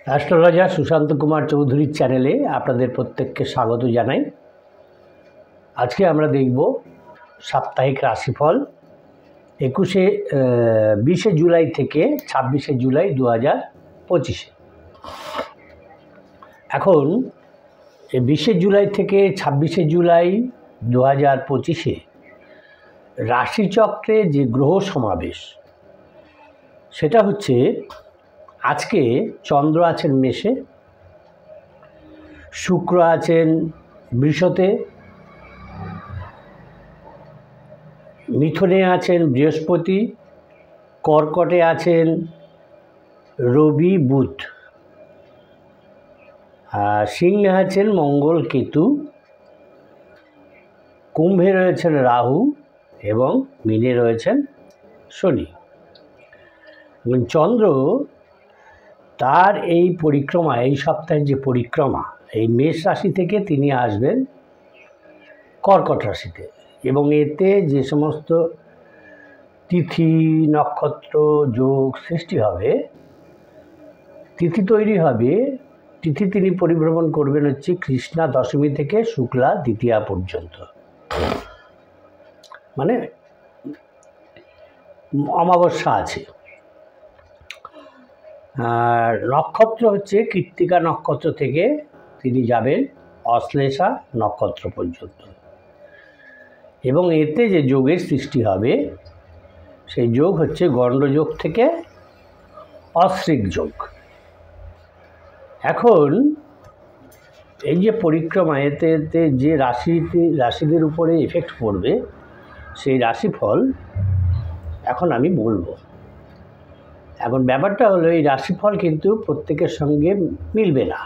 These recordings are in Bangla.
অ্যাস্ট্রোলজার সুশান্ত কুমার চৌধুরীর চ্যানেলে আপনাদের প্রত্যেককে স্বাগত জানাই। আজকে আমরা দেখব সাপ্তাহিক রাশিফল 20 জুলাই থেকে 26 জুলাই 2025। এখন 20 জুলাই থেকে 26 জুলাই 2025 রাশিচক্রে যে গ্রহ সমাবেশ সেটা হচ্ছে, আজকে চন্দ্র আছেন মেষে, শুক্র আছেন বৃষতে, মিথুনে আছেন বৃহস্পতি, কর্কটে আছেন রবি বুধ, সিংহে আছেন মঙ্গল কেতু, কুম্ভে রয়েছেন রাহু এবং মীনে রয়েছেন শনি। চন্দ্র তার এই পরিক্রমা, এই সপ্তাহের যে পরিক্রমা, এই মেষ রাশি থেকে তিনি আসবেন কর্কট রাশিতে, এবং এতে যে সমস্ত তিথি নক্ষত্র যোগ সৃষ্টি হবে, তিথি তৈরি হবে, তিথি তিনি পরিভ্রমণ করবেন হচ্ছে কৃষ্ণা দশমী থেকে শুক্লা দ্বিতীয়া পর্যন্ত, মানে অমাবস্যা আছে। আর নক্ষত্র হচ্ছে কৃত্তিকা নক্ষত্র থেকে তিনি যাবেন অশ্লেষা নক্ষত্র পর্যন্ত, এবং এতে যে যোগের সৃষ্টি হবে সেই যোগ হচ্ছে গণ্ডযোগ থেকে অশ্রিক যোগ। এখন এই যে পরিক্রমা, এতে যে রাশিদের উপরে এফেক্ট পড়বে সেই রাশিফল এখন আমি বলবো। এখন ব্যাপারটা হলো, এই রাশিফল কিন্তু প্রত্যেকের সঙ্গে মিলবে না,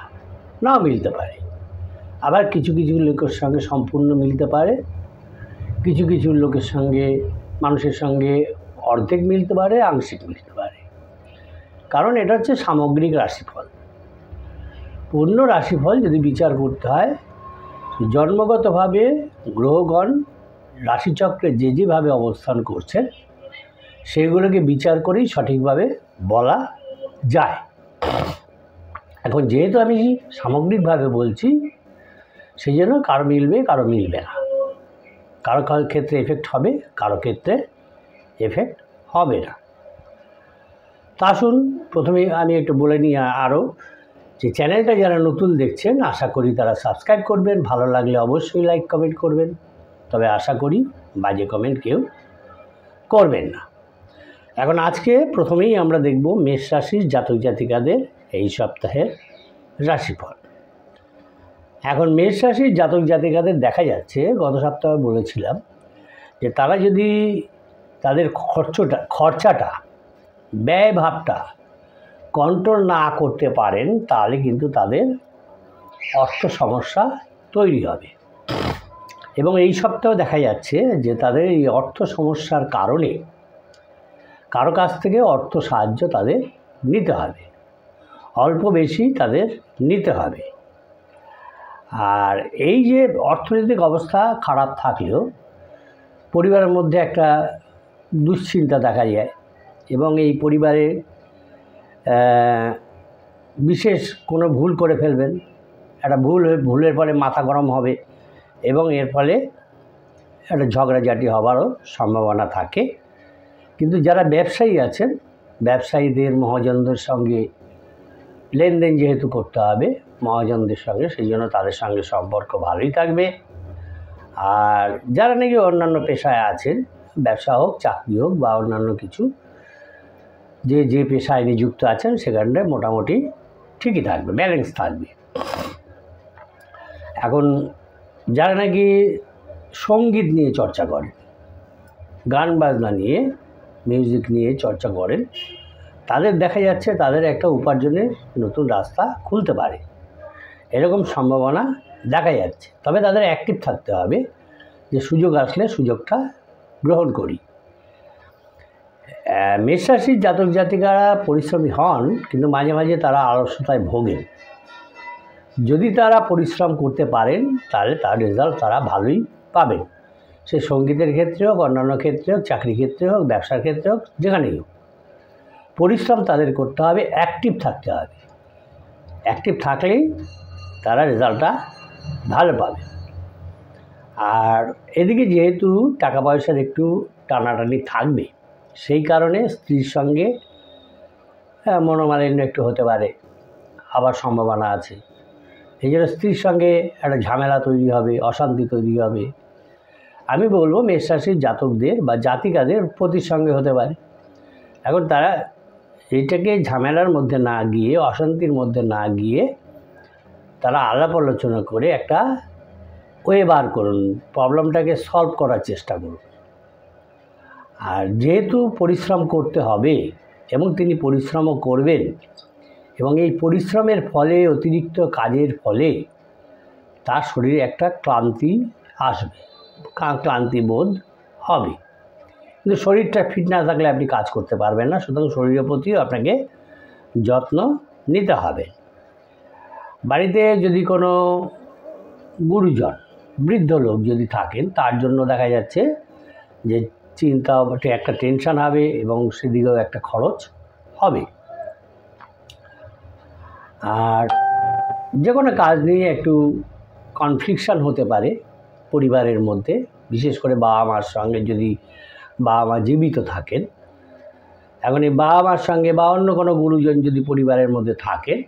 নাও মিলতে পারে, আবার কিছু কিছু লোকের সঙ্গে সম্পূর্ণ মিলতে পারে, কিছু কিছু লোকের সঙ্গে, মানুষের সঙ্গে অর্ধেক মিলতে পারে, আংশিক মিলতে পারে। কারণ এটা হচ্ছে সামগ্রিক রাশিফল। পূর্ণ রাশিফল যদি বিচার করতে হয়, জন্মগতভাবে গ্রহগণ রাশিচক্রে যে যেভাবে অবস্থান করছেন সেগুলোকে বিচার করেই সঠিকভাবে বলা যায়। এখন যেহেতু আমি সামগ্রিকভাবে বলছি, সেই জন্য কারো মিলবে কারো মিলবে না, কারো কারো ক্ষেত্রে এফেক্ট হবে, কারো ক্ষেত্রে এফেক্ট হবে না। তা আসুন প্রথমে আমি একটু বলে নিই আরও, যে চ্যানেলটা যারা নতুন দেখছেন আশা করি তারা সাবস্ক্রাইব করবেন, ভালো লাগলে অবশ্যই লাইক কমেন্ট করবেন, তবে আশা করি বাজে কমেন্ট কেউ করবেন না। এখন আজকে প্রথমেই আমরা দেখব মেষ রাশির জাতক জাতিকাদের এই সপ্তাহের রাশিফল। এখন মেষ রাশির জাতক জাতিকাদের দেখা যাচ্ছে, গত সপ্তাহে বলেছিলাম যে তারা যদি তাদের খরচাটা ব্যয়ভাবটা কন্ট্রোল না করতে পারেন, তাহলে কিন্তু তাদের অর্থ সমস্যা তৈরি হবে। এবং এই সপ্তাহে দেখা যাচ্ছে যে তাদের এই অর্থ সমস্যার কারণে কারো কাছ থেকে অর্থ সাহায্য তাদের নিতে হবে, অল্প বেশি তাদের নিতে হবে। আর এই যে অর্থনৈতিক অবস্থা খারাপ থাকলেও পরিবারের মধ্যে একটা দুশ্চিন্তা দেখা যায়, এবং এই পরিবারে বিশেষ কোনো ভুল করে ফেলবেন, একটা ভুলের ফলে মাথা গরম হবে, এবং এর ফলে একটা ঝগড়াঝাটি হবারও সম্ভাবনা থাকে। কিন্তু যারা ব্যবসায়ী আছেন, ব্যবসায়ীদের মহাজনদের সঙ্গে লেনদেন যেহেতু করতে হবে মহাজনদের সঙ্গে, সেই জন্য তাদের সঙ্গে সম্পর্ক ভালোই থাকবে। আর যারা নাকি অন্যান্য পেশায় আছেন, ব্যবসা হোক, চাকরি হোক বা অন্যান্য কিছু, যে পেশায় নিযুক্ত আছেন সেখানটায় মোটামুটি ঠিকই থাকবে, ব্যালেন্স থাকবে। এখন যারা নাকি সঙ্গীত নিয়ে চর্চা করেন, গান বাজনা নিয়ে, মিউজিক নিয়ে চর্চা করেন, তাদের দেখা যাচ্ছে তাদের একটা উপার্জনের নতুন রাস্তা খুলতে পারে, এরকম সম্ভাবনা দেখা যাচ্ছে। তবে তাদের অ্যাক্টিভ থাকতে হবে, যে সুযোগ আসলে সুযোগটা গ্রহণ করি। মেষ রাশির জাতক জাতিকারা পরিশ্রমী হন, কিন্তু মাঝে মাঝে তারা অলসতায় ভোগেন। যদি তারা পরিশ্রম করতে পারেন তাহলে তার রেজাল্ট তারা ভালোই পাবেন, সে সঙ্গীতের ক্ষেত্রে হোক, অন্যান্য ক্ষেত্রে হোক, চাকরি ক্ষেত্রে হোক, ব্যবসার ক্ষেত্রে হোক, যেখানেই হোক পরিশ্রম তাদের করতে হবে, অ্যাক্টিভ থাকতে হবে। অ্যাক্টিভ থাকলেই তারা রেজাল্টটা ভালো পাবে। আর এদিকে যেহেতু টাকা পয়সার একটু টানাটানি থাকবে, সেই কারণে স্ত্রীর সঙ্গে মনোমালিন্য একটু হতে পারে, আবার সম্ভাবনা আছে। এই জন্য স্ত্রীর সঙ্গে একটা ঝামেলা তৈরি হবে, অশান্তি তৈরি হবে। আমি বলবো মেষ রাশির জাতকদের বা জাতিকাদের পতির সঙ্গে হতে পারে। এখন তারা এইটাকে ঝামেলার মধ্যে না গিয়ে, অশান্তির মধ্যে না গিয়ে তারা আলাপ আলোচনা করে একটা ওয়ে বার করুন, প্রবলেমটাকে সলভ করার চেষ্টা করুন। আর যেহেতু পরিশ্রম করতে হবে এবং তিনি পরিশ্রমও করবেন, এবং এই পরিশ্রমের ফলে, অতিরিক্ত কাজের ফলে তার শরীরে একটা ক্লান্তি আসবে, ক্লান্তি বোধ হবে। কিন্তু শরীরটা ফিট না থাকলে আপনি কাজ করতে পারবেন না। সুতরাং শরীরের প্রতিও আপনাকে যত্ন নিতে হবে। বাড়িতে যদি কোনো গুরুজন, বৃদ্ধ লোক যদি থাকেন, তার জন্য দেখা যাচ্ছে যে চিন্তা, একটা টেনশন হবে এবং সেদিকেও একটা খরচ হবে। আর যে কোনো কাজ নিয়ে একটু কনফ্লিকশন হতে পারে পরিবারের মধ্যে, বিশেষ করে বাবা মার সঙ্গে। যদি বাবা মা জীবিত থাকেন, এখন এই বাবা মার সঙ্গে বা অন্য কোনো গুরুজন যদি পরিবারের মধ্যে থাকেন,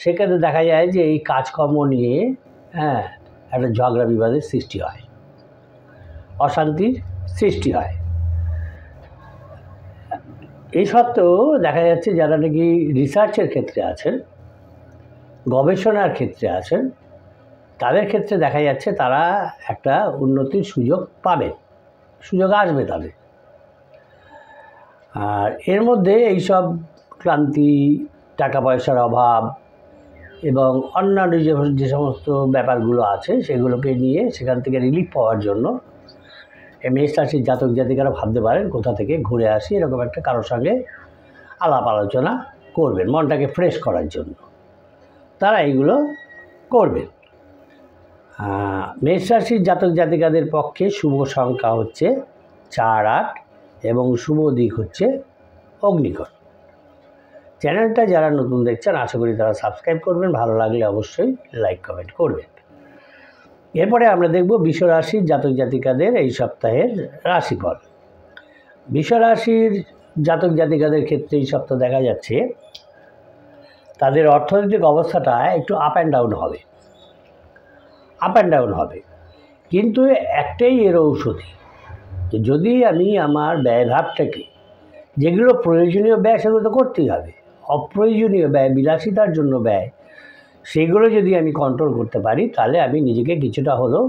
সেক্ষেত্রে দেখা যায় যে এই কাজকর্ম নিয়ে একটা ঝগড়া বিবাদের সৃষ্টি হয়, অশান্তির সৃষ্টি হয়। এই সত্ত্বেও দেখা যাচ্ছে যারা নাকি রিসার্চের ক্ষেত্রে আছেন, গবেষণার ক্ষেত্রে আছেন, তাদের ক্ষেত্রে দেখা যাচ্ছে তারা একটা উন্নতির সুযোগ পাবেন, সুযোগ আসবে তাদের। আর এর মধ্যে এইসব ক্লান্তি, টাকা পয়সার অভাব এবং অন্যান্য যে সমস্ত ব্যাপারগুলো আছে, সেগুলোকে নিয়ে সেখান থেকে রিলিফ পাওয়ার জন্য মেষ রাশির জাতক জাতিকারা ভাবতে পারেন কোথা থেকে ঘুরে আসি, এরকম একটা কারোর সঙ্গে আলাপ আলোচনা করবেন মনটাকে ফ্রেশ করার জন্য। তারা এইগুলো করবেন। মেষ রাশির জাতক জাতিকাদের পক্ষে শুভ সংখ্যা হচ্ছে 4, 8 এবং শুভ দিক হচ্ছে অগ্নিকোণ। চ্যানেলটা যারা নতুন দেখছেন, আশা করি তারা সাবস্ক্রাইব করবেন, ভালো লাগলে অবশ্যই লাইক কমেন্ট করবেন। এরপরে আমরা দেখব বৃষ রাশির জাতক জাতিকাদের এই সপ্তাহের রাশিফল। বৃষ রাশির জাতক জাতিকাদের ক্ষেত্রে এই সপ্তাহ দেখা যাচ্ছে তাদের অর্থনৈতিক অবস্থাটা একটু আপ অ্যান্ড ডাউন হবে, কিন্তু একটাই এর ঔষধি, যে যদি আমি আমার ব্যয়ভাবটাকে, যেগুলো প্রয়োজনীয় ব্যয় সেগুলো তো করতেই হবে, অপ্রয়োজনীয় ব্যয়, বিলাসিতার জন্য ব্যয়, সেগুলো যদি আমি কন্ট্রোল করতে পারি, তাহলে আমি নিজেকে কিছুটা হলেও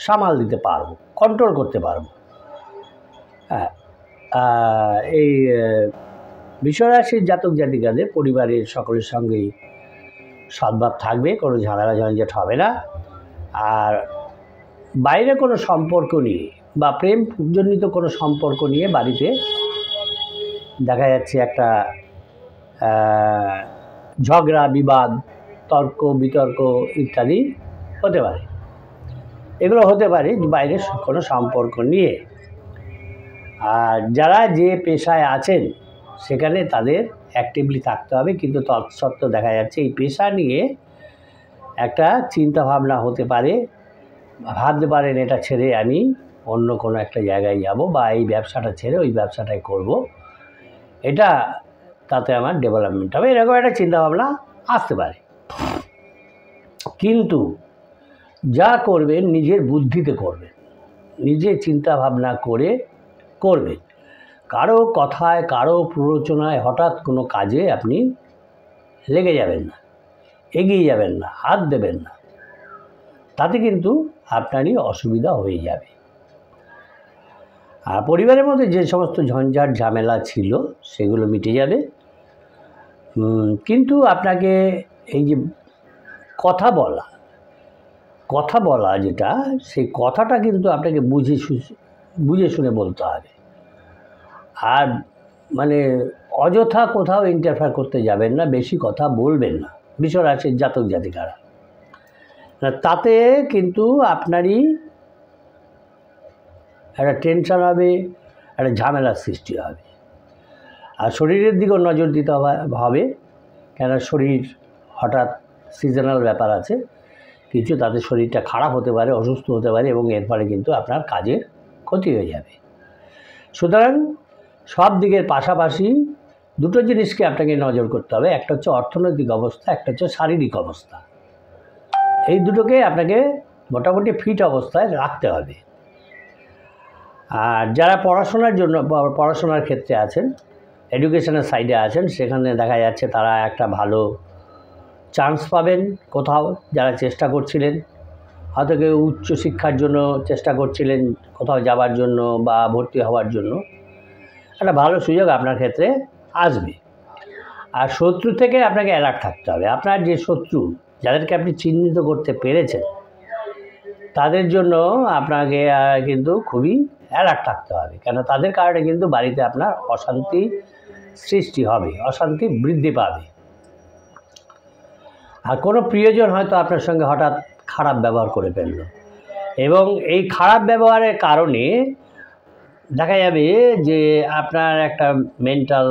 সামাল দিতে পারবো, কন্ট্রোল করতে পারবো। এই বৃষ রাশির জাতক জাতিকাদের পরিবারের সকলের সঙ্গেই সদ্ভাব থাকবে, কোনো ঝামেলা ঝঞ্ঝাট হবে না। আর বাইরে কোনো সম্পর্ক নিয়ে বা প্রেমজনিত কোনো সম্পর্ক নিয়ে বাড়িতে দেখা যাচ্ছে একটা ঝগড়া বিবাদ, তর্ক বিতর্ক ইত্যাদি হতে পারে। এগুলো হতে পারে বাইরের কোনো সম্পর্ক নিয়ে। আর যারা যে পেশায় আছেন সেখানে তাদের অ্যাক্টিভলি থাকতে হবে, কিন্তু তৎসত্ত্বেও দেখা যাচ্ছে এই পেশা নিয়ে একটা চিন্তাভাবনা হতে পারে, ভাবতে পারেন এটা ছেড়ে আমি অন্য কোনো একটা জায়গায় যাব, বা এই ব্যবসাটা ছেড়ে ওই ব্যবসাটাই করব, এটা তাতে আমার ডেভেলপমেন্ট হবে, এরকম একটা চিন্তাভাবনা আসতে পারে। কিন্তু যা করবেন নিজের বুদ্ধিতে করবেন, নিজে চিন্তাভাবনা করে করবেন। কারো কথায়, কারো প্ররোচনায় হঠাৎ কোনো কাজে আপনি লেগে যাবেন না, এগিয়ে যাবেন না, হাত দেবেন না, তাতে কিন্তু আপনারই অসুবিধা হয়ে যাবে। আর পরিবারের মধ্যে যে সমস্ত ঝঞ্ঝাট ঝামেলা ছিল সেগুলো মিটে যাবে। কিন্তু আপনাকে এই যে কথা বলা যেটা, সেই কথাটা কিন্তু আপনাকে বুঝে শুনে বলতে হবে। আর মানে অযথা কোথাও ইন্টারফেয়ার করতে যাবেন না, বেশি কথা বলবেন না বৃষ রাশির জাতক জাতিকারা, তাতে কিন্তু আপনারই একটা টেনশন হবে, একটা ঝামেলার সৃষ্টি হবে। আর শরীরের দিকেও নজর দিতে হবে, কেন শরীর হঠাৎ সিজনাল ব্যাপার আছে, কিছু তাদের শরীরটা খারাপ হতে পারে, অসুস্থ হতে পারে এবং এর ফলে কিন্তু আপনার কাজের ক্ষতি হয়ে যাবে। সুতরাং সব দিকের পাশাপাশি দুটো জিনিসকে আপনাকে নজর করতে হবে, একটা হচ্ছে অর্থনৈতিক অবস্থা, একটা হচ্ছে শারীরিক অবস্থা। এই দুটোকে আপনাকে মোটামুটি ফিট অবস্থায় রাখতে হবে। আর যারা পড়াশোনার ক্ষেত্রে আছেন, এডুকেশনের সাইডে আছেন, সেখানে দেখা যাচ্ছে তারা একটা ভালো চান্স পাবেন কোথাও, যারা চেষ্টা করছিলেন, হয়তো কেউ উচ্চশিক্ষার জন্য চেষ্টা করছিলেন কোথাও যাওয়ার জন্য বা ভর্তি হওয়ার জন্য, একটা ভালো সুযোগ আপনার ক্ষেত্রে আসবে। আর শত্রু থেকে আপনাকে অ্যালার্ট থাকতে হবে। আপনার যে শত্রু, যাদেরকে আপনি চিহ্নিত করতে পেরেছেন, তাদের জন্য আপনাকে কিন্তু খুবই অ্যালার্ট থাকতে হবে, কেন তাদের কারণে কিন্তু বাড়িতে আপনার অশান্তি সৃষ্টি হবে, অশান্তি বৃদ্ধি পাবে। আর কোনো প্রিয়জন হয়তো আপনার সঙ্গে হঠাৎ খারাপ ব্যবহার করে ফেলল, এবং এই খারাপ ব্যবহারের কারণে দেখা যাবে যে আপনার একটা মেন্টাল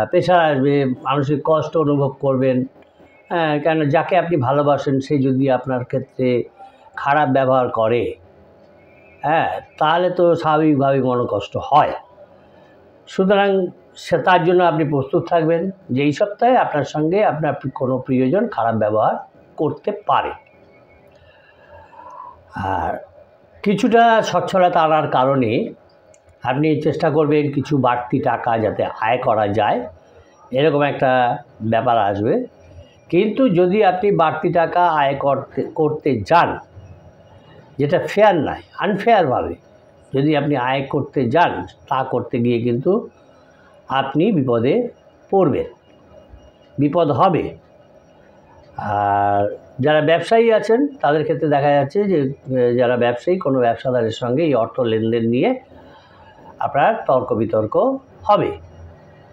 প্রেশার আসবে, মানসিক কষ্ট অনুভব করবেন। কেন যাকে আপনি ভালোবাসেন সে যদি আপনার ক্ষেত্রে খারাপ ব্যবহার করে, তাহলে তো স্বাভাবিকভাবেই মনোকষ্ট হয়। সুতরাং তার জন্য আপনি প্রস্তুত থাকবেন যে এই সপ্তাহে আপনার সঙ্গে আপনার কোনো প্রিয়জন খারাপ ব্যবহার করতে পারে। আর কিছুটা সচ্ছলতা আনার কারণে আপনি চেষ্টা করবেন কিছু বাড়তি টাকা যাতে আয় করা যায়, এরকম একটা ব্যাপার আসবে। কিন্তু যদি আপনি বাড়তি টাকা আয় করতে যান, যেটা ফেয়ার নয়, আনফেয়ারভাবে যদি আপনি আয় করতে যান, তা করতে গিয়ে কিন্তু আপনি বিপদে পড়বেন, বিপদ হবে। আর যারা ব্যবসায়ী আছেন তাদের ক্ষেত্রে দেখা যাচ্ছে যে যারা ব্যবসায়ী, কোনো ব্যবসাদারের সঙ্গে এই অর্থ লেনদেন নিয়ে আপনার তর্ক বিতর্ক হবে,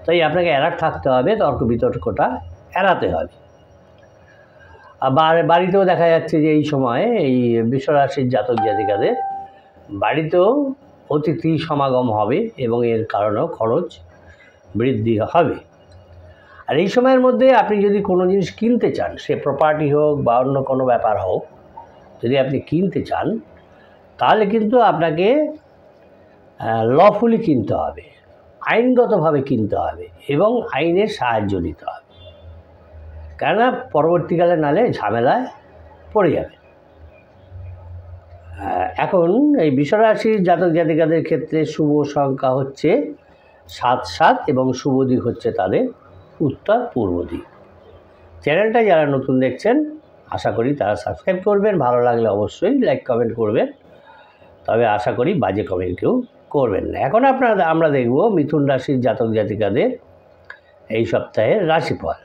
তাই আপনাকে অ্যালার্ট থাকতে হবে, তর্ক বিতর্কটা এড়াতে হবে। আবার বাড়িতেও দেখা যাচ্ছে যে এই সময়ে এই বৃষরাশির জাতক জাতিকাদের বাড়িতেও অতিথি সমাগম হবে এবং এর কারণেও খরচ বৃদ্ধি হবে। আর এই সময়ের মধ্যে আপনি যদি কোনো জিনিস কিনতে চান, সে প্রপার্টি হোক বা অন্য কোনো ব্যাপার হোক, যদি আপনি কিনতে চান, তাহলে কিন্তু আপনাকে লফুলি কিনতে হবে, আইনগতভাবে কিনতে হবে এবং আইনের সাহায্য নিতে হবে, কেননা পরবর্তীকালে নালে ঝামেলায় পড়ে যাবে। এখন এই বৃষরাশির জাতক জাতিকাদের ক্ষেত্রে শুভ সংখ্যা হচ্ছে 7 এবং শুভ দিক হচ্ছে তাদের উত্তর পূর্ব দিক। চ্যানেলটা যারা নতুন দেখছেন আশা করি তারা সাবস্ক্রাইব করবেন, ভালো লাগলে অবশ্যই লাইক কমেন্ট করবেন, তবে আশা করি বাজে কমেন্ট কেউ করবেন না। এখন আমরা দেখব মিথুন রাশির জাতক জাতিকাদের এই সপ্তাহের রাশিফল।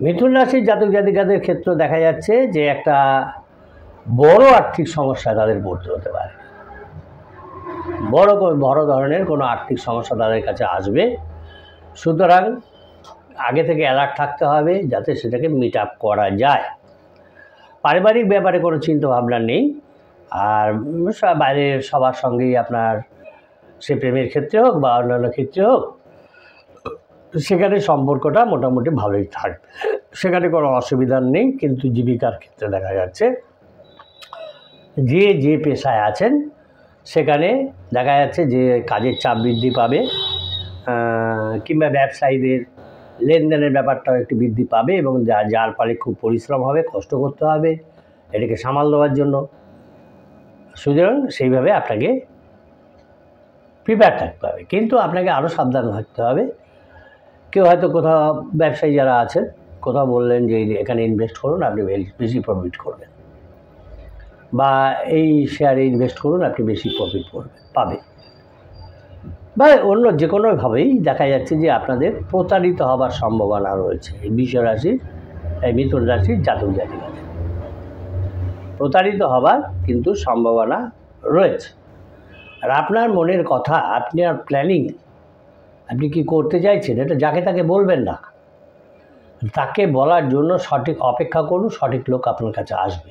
মিথুন রাশির জাতক জাতিকাদের ক্ষেত্রে দেখা যাচ্ছে যে একটা বড় আর্থিক সমস্যা তাদের পড়তে হতে পারে, বড় ধরনের কোনো আর্থিক সমস্যা তাদের কাছে আসবে। সুতরাং আগে থেকে অ্যালার্ট থাকতে হবে যাতে সেটাকে মিট আপ করা যায়। পারিবারিক ব্যাপারে কোনো চিন্তাভাবনা নেই, আর বাইরের সবার সঙ্গেই আপনার সে প্রেমের ক্ষেত্রে হোক বা অন্যান্য ক্ষেত্রে হোক, সেখানে সম্পর্কটা মোটামুটি ভালোই থাকবে, সেখানে কোনো অসুবিধা নেই। কিন্তু জীবিকার ক্ষেত্রে দেখা যাচ্ছে যে পেশায় আছেন সেখানে দেখা যাচ্ছে যে কাজের চাপ বৃদ্ধি পাবে, কিংবা ব্যবসায়ীদের লেনদেনের ব্যাপারটাও একটু বৃদ্ধি পাবে এবং যার ফলে খুব পরিশ্রম হবে, কষ্ট করতে হবে এটাকে সামাল দেওয়ার জন্য। সুতরাং সেইভাবে আপনাকে প্রিপেয়ার থাকতে হবে, কিন্তু আপনাকে আরও সাবধান থাকতে হবে। কেউ হয়তো কোথাও ব্যবসায়ী যারা আছেন কোথাও বললেন যে এখানে ইনভেস্ট করুন, আপনি বেশি প্রফিট করবেন, বা এই শেয়ারে ইনভেস্ট করুন, আপনি বেশি প্রফিট পাবেন, বা অন্য যে কোনোভাবেই দেখা যাচ্ছে যে আপনাদের প্রতারিত হবার সম্ভাবনা রয়েছে। এই মিথুন রাশির জাতক জাতিকাদের প্রতারিত হবার কিন্তু সম্ভাবনা রয়েছে। আর আপনার মনের কথা, আপনার প্ল্যানিং, আপনি কি করতে চাইছেন, এটা যাকে তাকে বলবেন না, তাকে বলার জন্য সঠিক অপেক্ষা করুন, সঠিক লোক আপনার কাছে আসবে।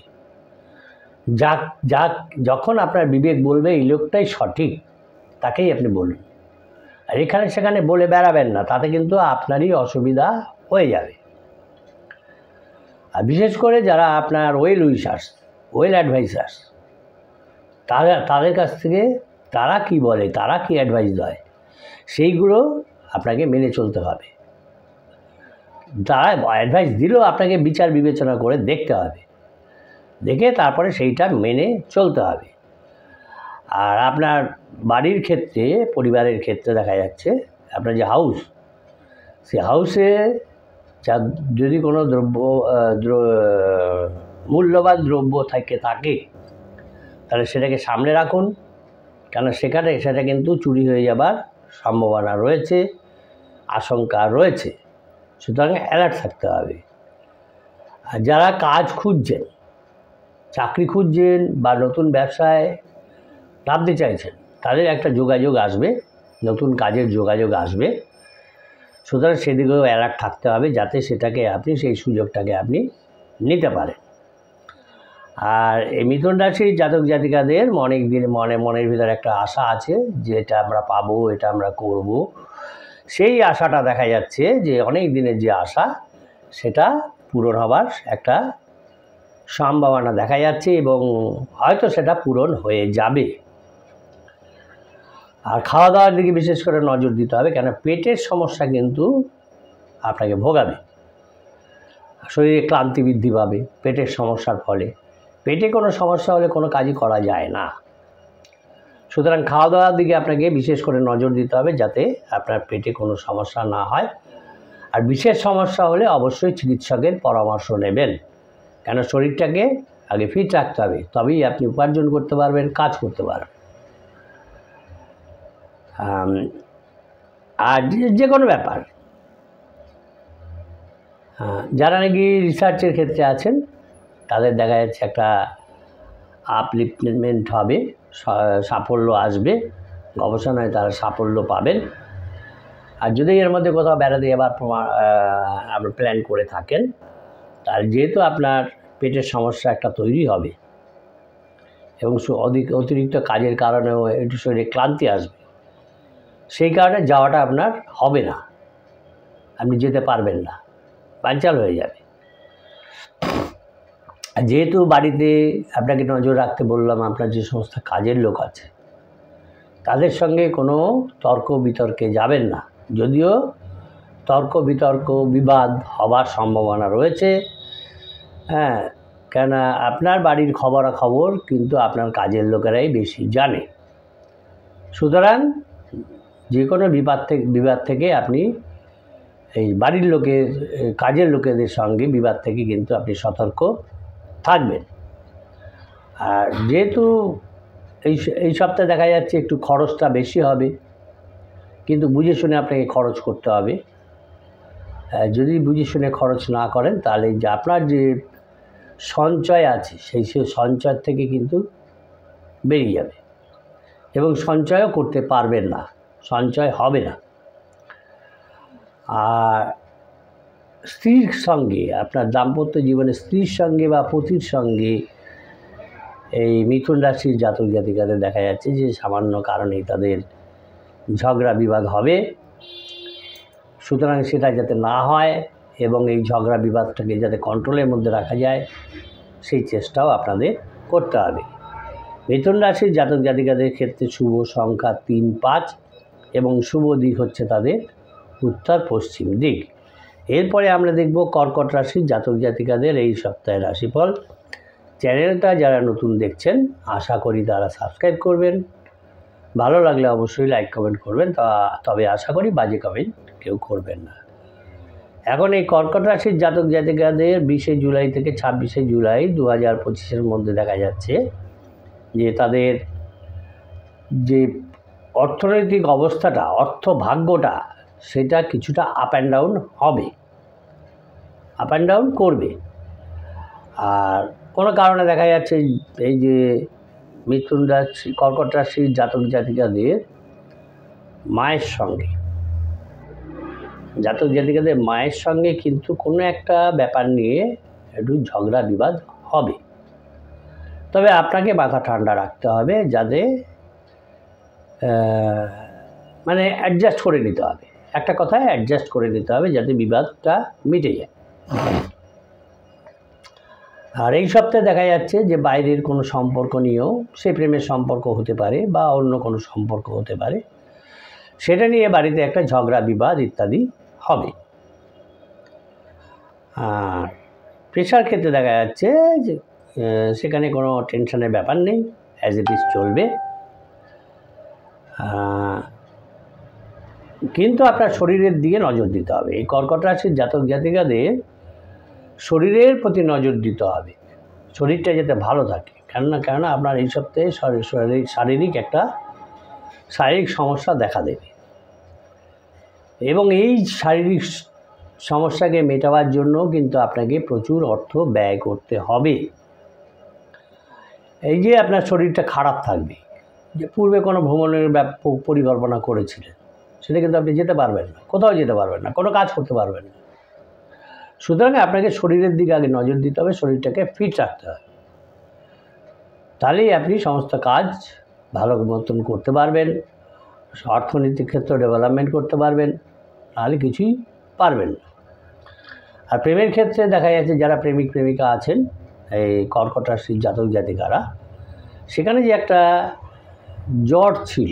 যখন আপনার বিবেক বলবে এই লোকটাই সঠিক, তাকেই আপনি বলুন। আর এখানে সেখানে বলে বেড়াবেন না, তাতে কিন্তু আপনারই অসুবিধা হয়ে যাবে। আর বিশেষ করে যারা আপনার ওয়েল উইশার্স, ওয়েল অ্যাডভাইসার্স, তাদের কাছ থেকে তারা কি বলে, তারা কি অ্যাডভাইস দেয়, সেইগুলো আপনাকে মেনে চলতে হবে। তারা অ্যাডভাইস দিলেও আপনাকে বিচার বিবেচনা করে দেখতে হবে, দেখে তারপরে সেইটা মেনে চলতে হবে। আর আপনার বাড়ির ক্ষেত্রে, পরিবারের ক্ষেত্রে দেখা যাচ্ছে আপনার যে হাউস, সেই হাউসে যদি কোনো মূল্যবান দ্রব্য থাকে তাহলে সেটাকে সামনে রাখুন, কেন সেটা কিন্তু চুরি হয়ে যাবার সম্ভাবনা রয়েছে, আশঙ্কা রয়েছে। সুতরাং অ্যালার্ট থাকতে হবে। আর যারা কাজ খুঁজছেন, চাকরি খুঁজছেন বা নতুন ব্যবসায় নামতে চাইছেন, তাদের একটা যোগাযোগ আসবে, নতুন কাজের যোগাযোগ আসবে। সুতরাং সেদিকেও অ্যালার্ট থাকতে হবে, যাতে সেই সুযোগটাকে আপনি নিতে পারেন। আর এই মিথুন রাশির জাতক জাতিকাদের মনের ভিতরে একটা আশা আছে যে এটা আমরা পাবো, এটা আমরা করব। সেই আশাটা দেখা যাচ্ছে যে অনেক দিনের যে আশা, সেটা পূরণ হবার একটা সম্ভাবনা দেখা যাচ্ছে এবং হয়তো সেটা পূরণ হয়ে যাবে। আর খাওয়া দাওয়ার দিকে বিশেষ করে নজর দিতে হবে, কেন পেটের সমস্যা কিন্তু আপনাকে ভোগাবে। শরীরে ক্লান্তি বৃদ্ধি পাবে পেটের সমস্যার ফলে। পেটে কোনো সমস্যা হলে কোনো কাজই করা যায় না। সুতরাং খাওয়া দাওয়ার দিকে আপনাকে বিশেষ করে নজর দিতে হবে, যাতে আপনার পেটে কোনো সমস্যা না হয়। আর বিশেষ সমস্যা হলে অবশ্যই চিকিৎসকের পরামর্শ নেবেন, কেন শরীরটাকে আগে ফিট রাখতে হবে, তবেই আপনি উপার্জন করতে পারবেন, কাজ করতে পারবেন। আর যে কোনো ব্যাপার, যারা নাকি রিসার্চের ক্ষেত্রে আছেন, তাদের দেখা যাচ্ছে একটা আপলিফটমেন্ট হবে, সাফল্য আসবে, গবেষণায় তারা সাফল্য পাবেন। আর যদি এর মধ্যে কোথাও বেড়াতে যাবার আপনি প্ল্যান করে থাকেন, তার যেহেতু আপনার পেটের সমস্যা একটা তৈরি হবে এবং অতিরিক্ত কাজের কারণেও একটু শরীরে ক্লান্তি আসবে, সেই কারণে যাওয়াটা আপনার হবে না, আপনি যেতে পারবেন না, বানচাল হয়ে যাবে। আর যেহেতু বাড়িতে আপনাকে নজর রাখতে বললাম, আপনার যে সমস্ত কাজের লোক আছে তাদের সঙ্গে কোনো তর্ক বিতর্কে যাবেন না, যদিও তর্ক বিতর্ক বিবাদ হবার সম্ভাবনা রয়েছে। কেন আপনার বাড়ির খবরাখবর কিন্তু আপনার কাজের লোকেরাই বেশি জানে। সুতরাং যে কোনো বিবাদ থেকে আপনি এই বাড়ির কাজের লোকেদের সঙ্গে বিবাদ থেকে কিন্তু আপনি সতর্ক থাকবেন। আর যেহেতু এই সপ্তাহে দেখা যাচ্ছে একটু খরচটা বেশি হবে, কিন্তু বুঝে শুনে আপনাকে খরচ করতে হবে। যদি বুঝে শুনে খরচ না করেন, তাহলে যে আপনার যে সঞ্চয় আছে সেই সঞ্চয় থেকে কিন্তু বেরিয়ে যাবে এবং সঞ্চয়ও করতে পারবেন না, সঞ্চয় হবে না। আর স্ত্রীর সঙ্গে, আপনার দাম্পত্য জীবনে স্ত্রীর সঙ্গে বা পতির সঙ্গে এই মিথুন রাশির জাতক জাতিকাদের দেখা যাচ্ছে যে সামান্য কারণেই তাদের ঝগড়া বিবাদ হবে। সুতরাং সেটা যাতে না হয় এবং এই ঝগড়া বিবাদটাকে যাতে কন্ট্রোলের মধ্যে রাখা যায়, সেই চেষ্টাও আপনাদের করতে হবে। মিথুন রাশির জাতক জাতিকাদের ক্ষেত্রে শুভ সংখ্যা 3, 5 এবং শুভ দিক হচ্ছে তাদের উত্তর পশ্চিম দিক। এরপরে আমরা দেখব কর্কট রাশির জাতক জাতিকাদের এই সপ্তাহের রাশিফল। চ্যানেলটা যারা নতুন দেখছেন, আশা করি তারা সাবস্ক্রাইব করবেন, ভালো লাগলে অবশ্যই লাইক কমেন্ট করবেন, তবে আশা করি বাজে কমেন্ট কেউ করবেন না। এখন এই কর্কট রাশির জাতক জাতিকাদের 20 জুলাই থেকে 26 জুলাই 2025-এর মধ্যে দেখা যাচ্ছে যে তাদের যে অর্থনৈতিক অবস্থাটা, অর্থভাগ্যটা, সেটা কিছুটা আপ অ্যান্ড ডাউন হবে, আপ অ্যান্ড ডাউন করবে। আর কোনো কারণে দেখা যাচ্ছে এই যে মিথুন রাশি, কর্কট রাশির জাতক জাতিকাদের মায়ের সঙ্গে কিন্তু কোনো একটা ব্যাপার নিয়ে একটু ঝগড়া বিবাদ হবে। তবে আপনাকে মাথা ঠান্ডা রাখতে হবে, যাতে মানে অ্যাডজাস্ট করে নিতে হবে, একটা কথায় অ্যাডজাস্ট করে নিতে হবে যাতে বিবাদটা মিটে যায়। আর এই সপ্তাহে দেখা যাচ্ছে যে বাইরের কোনো সম্পর্ক নিয়েও, সে প্রেমের সম্পর্ক হতে পারে বা অন্য কোনো সম্পর্ক হতে পারে, সেটা নিয়ে বাড়িতে একটা ঝগড়া বিবাদ ইত্যাদি হবে। আর পেশার ক্ষেত্রে দেখা যাচ্ছে যে সেখানে কোনো টেনশনের ব্যাপার নেই, অ্যাজ ইট ইজ চলবে। কিন্তু আপনার শরীরের দিকে নজর দিতে হবে। এই কর্কট রাশির জাতক জাতিকাদের শরীরের প্রতি নজর দিতে হবে, শরীরটা যাতে ভালো থাকে। কেননা আপনার এই সপ্তাহে শারীরিক সমস্যা দেখা দেবে, এবং এই শারীরিক সমস্যাকে মেটাবার জন্য কিন্তু আপনাকে প্রচুর অর্থ ব্যয় করতে হবে। এই যে আপনার শরীরটা খারাপ থাকবে, যে পূর্বে কোনো ভ্রমণের পরিকল্পনা করেছিলেন, সেটা কিন্তু আপনি যেতে পারবেন না, কোথাও যেতে পারবেন না, কোনো কাজ করতে পারবেন না। সুতরাং আপনাকে শরীরের দিকে আগে নজর দিতে হবে, শরীরটাকে ফিট রাখতে হবে, তাহলেই আপনি সমস্ত কাজ ভালো মতন করতে পারবেন, অর্থনৈতিক ক্ষেত্রে ডেভেলপমেন্ট করতে পারবেন, নাহলে কিছুই পারবেন না। আর প্রেমের ক্ষেত্রে দেখা যাচ্ছে যারা প্রেমিক প্রেমিকা আছেন, এই কর্কট রাশির জাতক জাতিকারা, সেখানে যে একটা জট ছিল,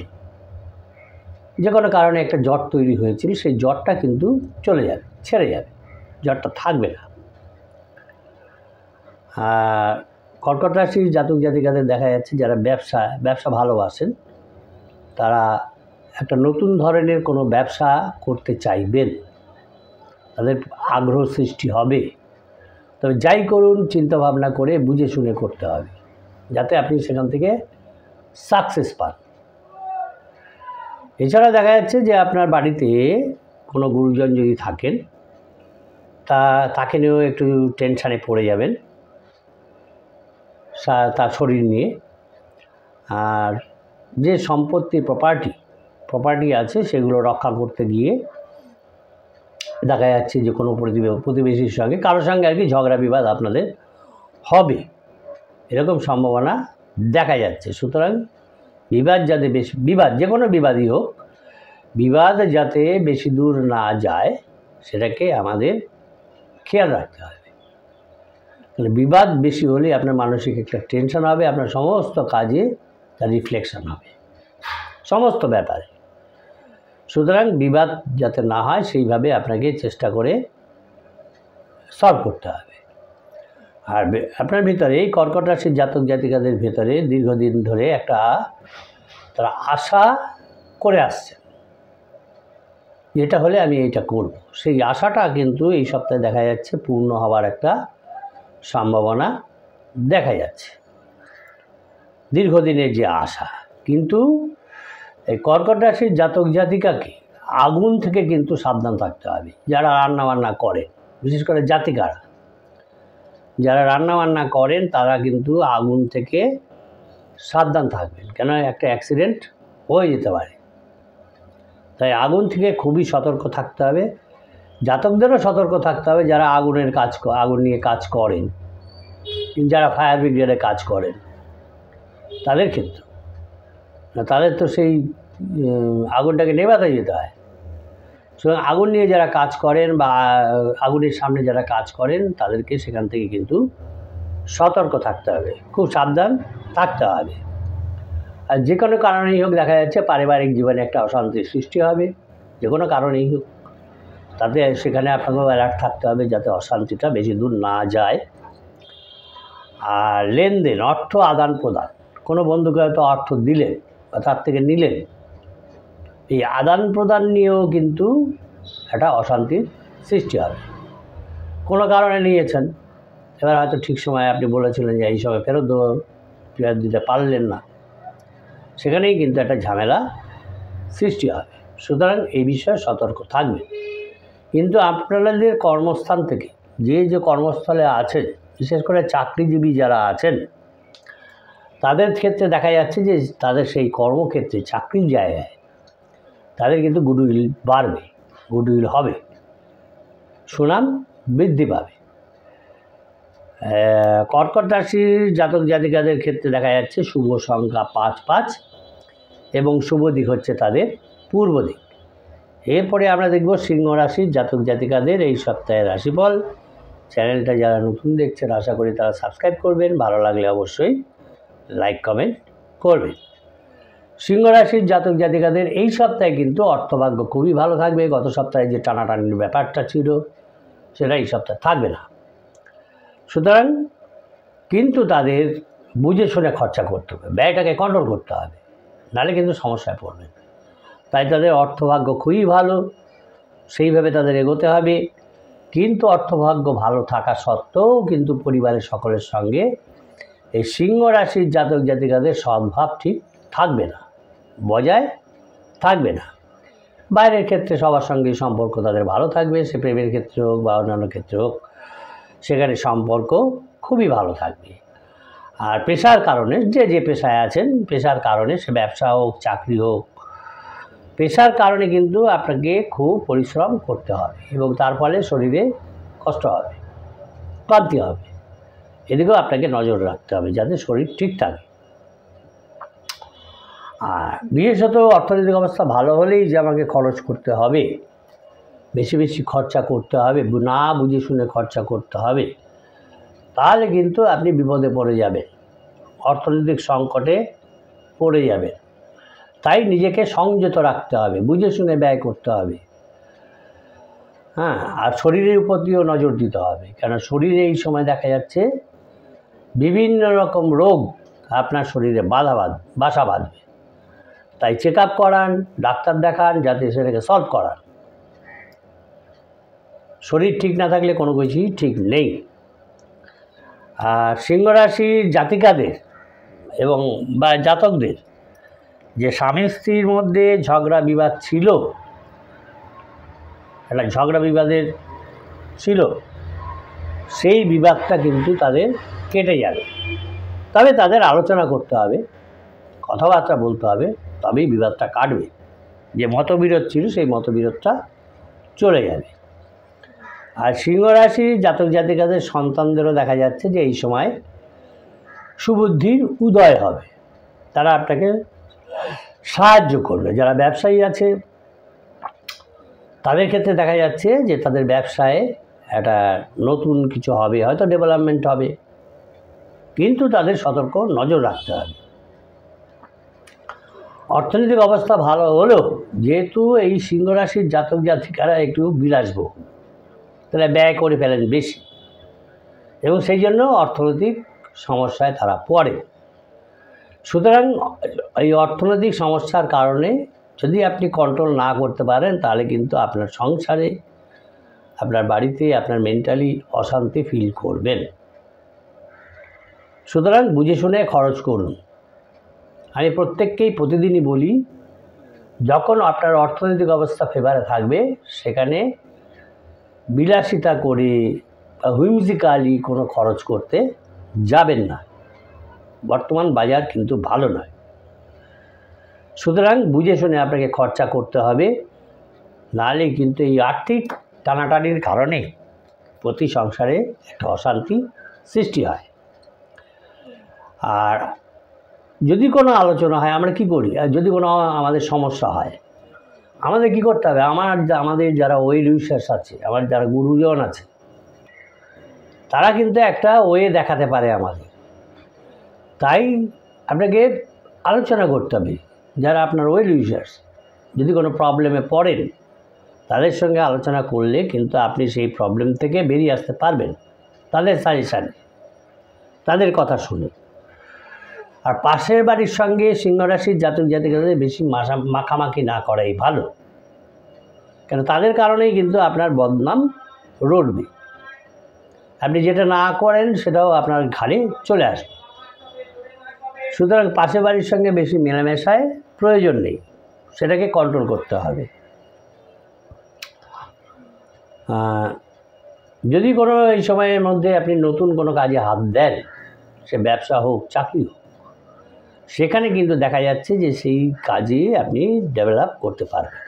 যে কোনো কারণে একটা জট তৈরি হয়েছিল, সেই জটটা কিন্তু চলে যাবে, ছেড়ে যাবে, জটটা থাকবে না। আর কর্কট রাশির জাতক জাতিকাদের দেখা যাচ্ছে যারা ব্যবসা ভালোবাসেন, তারা একটা নতুন ধরনের কোনো ব্যবসা করতে চাইবেন, তাদের আগ্রহ সৃষ্টি হবে। তবে যাই করুন চিন্তা ভাবনা করে বুঝে শুনে করতে হবে, যাতে আপনি সেখান থেকে সাকসেস পান। এছাড়া দেখা যাচ্ছে যে আপনার বাড়িতে কোনো গুরুজন যদি থাকেন, তাকে নিয়েও একটু টেনশানে পড়ে যাবেন তার শরীর নিয়ে। আর যে সম্পত্তি প্রপার্টি আছে, সেগুলো রক্ষা করতে গিয়ে দেখা যাচ্ছে যে কোনো প্রতিবেশীর সঙ্গে, কারোর সঙ্গে আর কি ঝগড়া বিবাদ আপনাদের হবে, এরকম সম্ভাবনা দেখা যাচ্ছে। সুতরাং বিবাদ যে কোনো বিবাদই হোক, বিবাদ যাতে বেশি দূর না যায় সেটাকে আমাদের খেয়াল রাখতে হবে। তাহলে বিবাদ বেশি হলে আপনার মানসিক একটা টেনশন হবে, আপনার সমস্ত কাজে তার রিফ্লেকশন হবে, সমস্ত ব্যাপারে। সুতরাং বিবাদ যাতে না হয় সেইভাবে আপনাকে চেষ্টা করে সলভ করতে হবে। আর আপনার ভিতরে এই কর্কট রাশির জাতক জাতিকাদের ভেতরে দীর্ঘদিন ধরে তারা আশা করে আসছে, যেটা হলে আমি এইটা করব, সেই আশাটা কিন্তু এই সপ্তাহে দেখা যাচ্ছে পূর্ণ হওয়ার একটা সম্ভাবনা দেখা যাচ্ছে, দীর্ঘদিনের যে আশা। কিন্তু এই কর্কট রাশির জাতক জাতিকাকে আগুন থেকে কিন্তু সাবধান থাকতে হবে। যারা রান্নাবান্না করেন, বিশেষ করে জাতিকারা যারা রান্নাবান্না করেন, তারা কিন্তু আগুন থেকে সাবধান থাকবেন, কেন একটা অ্যাক্সিডেন্ট হয়ে যেতে পারে। তাই আগুন থেকে খুবই সতর্ক থাকতে হবে। জাতকদেরও সতর্ক থাকতে হবে যারা আগুন নিয়ে কাজ করেন, যারা ফায়ার ব্রিগেডে কাজ করেন, তাদের ক্ষেত্রে তাদের তো সেই আগুনটাকে নেভাতে যেতে হয়। সুতরাং আগুন নিয়ে যারা কাজ করেন বা আগুনের সামনে যারা কাজ করেন, তাদেরকে সেখান থেকে কিন্তু সতর্ক থাকতে হবে, খুব সাবধান থাকতে হবে। আর যে কোনো কারণেই হোক দেখা যাচ্ছে পারিবারিক জীবনে একটা অশান্তির সৃষ্টি হবে, যে কোনো কারণেই হোক, তাতে সেখানে আপনাকেও অ্যালার্ট থাকতে হবে যাতে অশান্তিটা বেশি দূর না যায়। আর লেনদেন, অর্থ আদান প্রদান, কোনো বন্ধুকে হয়তো অর্থ দিলেন বা তার থেকে নিলেন, এই আদান প্রদান নিয়েও কিন্তু একটা অশান্তির সৃষ্টি হবে। কোনো কারণে নিয়েছেন, এবার হয়তো ঠিক সময়ে আপনি বলেছিলেন যে এই সময় ফেরত দেবো, ফেরত দিতে পারলেন না, সেখানেই কিন্তু একটা ঝামেলা সৃষ্টি হবে। সুতরাং এই বিষয়ে সতর্ক থাকবে। কিন্তু আপনাদের কর্মস্থান থেকে যে কর্মস্থলে আছেন, বিশেষ করে চাকরিজীবী যারা আছেন, তাদের ক্ষেত্রে দেখা যাচ্ছে যে তাদের সেই কর্মক্ষেত্রে, চাকরির জায়গায় তাদের কিন্তু গুডউইল বাড়বে, গুডউইল হবে, সুনাম বৃদ্ধি পাবে। কর্কট রাশির জাতক জাতিকাদের ক্ষেত্রে দেখা যাচ্ছে শুভ সংখ্যা 5 এবং শুভ দিক হচ্ছে তাদের পূর্ব দিক। এরপরে আমরা দেখব সিংহ রাশির জাতক জাতিকাদের এই সপ্তাহের রাশিফল। চ্যানেলটা যারা নতুন দেখছেন আশা করি তারা সাবস্ক্রাইব করবেন, ভালো লাগলে অবশ্যই লাইক কমেন্ট করবেন। সিংহ রাশির জাতক জাতিকাদের এই সপ্তাহে কিন্তু অর্থভাগ্য খুবই ভালো থাকবে। গত সপ্তাহে যে টানাটানির ব্যাপারটা ছিল সেটা এই সপ্তাহে থাকবে না। সুতরাং কিন্তু তাদের বুঝে শুনে খরচা করতে হবে, ব্যয়টাকে কন্ট্রোল করতে হবে, নাহলে কিন্তু সমস্যায় পড়বে। তাই তাদের অর্থভাগ্য খুবই ভালো, সেইভাবে তাদের এগোতে হবে। কিন্তু অর্থভাগ্য ভালো থাকা সত্ত্বেও কিন্তু পরিবারের সকলের সঙ্গে এই সিংহ রাশির জাতক জাতিকাদের সদ্ভাব ঠিক থাকবে না, বজায় থাকবে না। বাইরের ক্ষেত্রে সবার সঙ্গে সম্পর্ক তাদের ভালো থাকবে, সে প্রেমের ক্ষেত্রে হোক বা অন্যান্য ক্ষেত্রে হোক, সেখানে সম্পর্ক খুবই ভালো থাকবে। আর পেশার কারণে যে পেশায় আছেন, পেশার কারণে সে ব্যবসা হোক চাকরি হোক, পেশার কারণে কিন্তু আপনাকে খুব পরিশ্রম করতে হবে এবং তার ফলে শরীরে কষ্ট হবে, ক্লান্তি হবে। এদিকেও আপনাকে নজর রাখতে হবে যাতে শরীর ঠিক থাকে। আর বিশেষত অর্থনৈতিক অবস্থা ভালো হলেই যে আমাকে খরচ করতে হবে, বেশি বেশি খরচা করতে হবে, না বুঝে শুনে খরচা করতে হবে, তাহলে কিন্তু আপনি বিপদে পড়ে যাবেন, অর্থনৈতিক সংকটে পড়ে যাবেন। তাই নিজেকে সংযত রাখতে হবে, বুঝে শুনে ব্যয় করতে হবে। আর শরীরের উপর দিয়েও নজর দিতে হবে, কেন শরীরে এই সময় দেখা যাচ্ছে বিভিন্ন রকম রোগ আপনার শরীরে বাসা বাঁধবে। তাই চেক আপ করান, ডাক্তার দেখান, যাতে সেটাকে সলভ করান। শরীর ঠিক না থাকলে কোনো কিছুই ঠিক নেই। আর সিংহ রাশির জাতিকাদের এবং বা জাতকদের যে স্বামী স্ত্রীর মধ্যে ঝগড়া বিবাদ ছিল, একটা ঝগড়া বিবাদের ছিল, সেই বিবাদটা কিন্তু তাদের কেটে যাবে। তবে তাদের আলোচনা করতে হবে, কথাবার্তা বলতে হবে, তবেই বিবাদটা কাটবে। যে মতবিরোধ ছিল সেই মতবিরোধটা চলে যাবে। আর সিংহ রাশির জাতক জাতিকাদের সন্তানদেরও দেখা যাচ্ছে যে এই সময় সুবুদ্ধির উদয় হবে, তারা আপনাকে সাহায্য করবে। যারা ব্যবসায়ী আছে তাদের ক্ষেত্রে দেখা যাচ্ছে যে তাদের ব্যবসায় একটা নতুন কিছু হবে, হয়তো ডেভেলপমেন্ট হবে, কিন্তু তাদের সতর্ক নজর রাখতে হবে। অর্থনৈতিক অবস্থা ভালো হলেও যেহেতু এই সিংহ রাশির জাতক জাতিকারা একটু বিলাসবহুল, তাহলে ব্যয় করে ফেলেন বেশি এবং সেই জন্য অর্থনৈতিক সমস্যায় তারা পড়ে। সুতরাং এই অর্থনৈতিক সমস্যার কারণে যদি আপনি কন্ট্রোল না করতে পারেন তাহলে কিন্তু আপনার সংসারে, আপনার বাড়িতে আপনার মেন্টালি অশান্তি ফিল করবেন। সুতরাং বুঝে শুনে খরচ করুন। আমি প্রত্যেককেই প্রতিদিনই বলি, যখন আপনার অর্থনৈতিক অবস্থা ফেভারে থাকবে সেখানে বিলাসিতা করে বা হুইমজিক্যালি কোনো খরচ করতে যাবেন না। বর্তমান বাজার কিন্তু ভালো নয়। সুতরাং বুঝে শুনে আপনাকে খরচা করতে হবে, নাহলে কিন্তু এই আর্থিক টানাটানির কারণে প্রতি সংসারে একটা অশান্তি সৃষ্টি হয়। আর যদি কোনো আলোচনা হয়, আমরা কি করি, আর যদি কোনো আমাদের সমস্যা হয় আমাদের কি করতে হবে, আমাদের যারা ওয়েল উইশার্স আছে, আমার যারা গুরুজন আছে, তারা কিন্তু একটা ওয়ে দেখাতে পারে আমাদের। তাই আপনাকে আলোচনা করতে হবে। যারা আপনার ওয়েল উইশার্স, যদি কোনো প্রবলেমে পড়েন তাদের সঙ্গে আলোচনা করলে কিন্তু আপনি সেই প্রবলেম থেকে বেরিয়ে আসতে পারবেন, তাদের সাজেশানে, তাদের কথা শুনে। আর পাশের বাড়ির সঙ্গে সিংহ রাশির জাতক জাতিকাদের বেশি মাখামাখি না করাই ভালো, কেন তাদের কারণেই কিন্তু আপনার বদনাম রটবে। আপনি যেটা না করেন সেটাও আপনার ঘাড়ে চলে আসবে। সুতরাং পাশের বাড়ির সঙ্গে বেশি মেলামেশায় প্রয়োজন নেই, সেটাকে কন্ট্রোল করতে হবে। যদি কোনো এই সময়ের মধ্যে আপনি নতুন কোনো কাজে হাত দেন, সে ব্যবসা হোক চাকরি হোক, সেখানে কিন্তু দেখা যাচ্ছে যে সেই কাজে আপনি ডেভেলপ করতে পারবেন,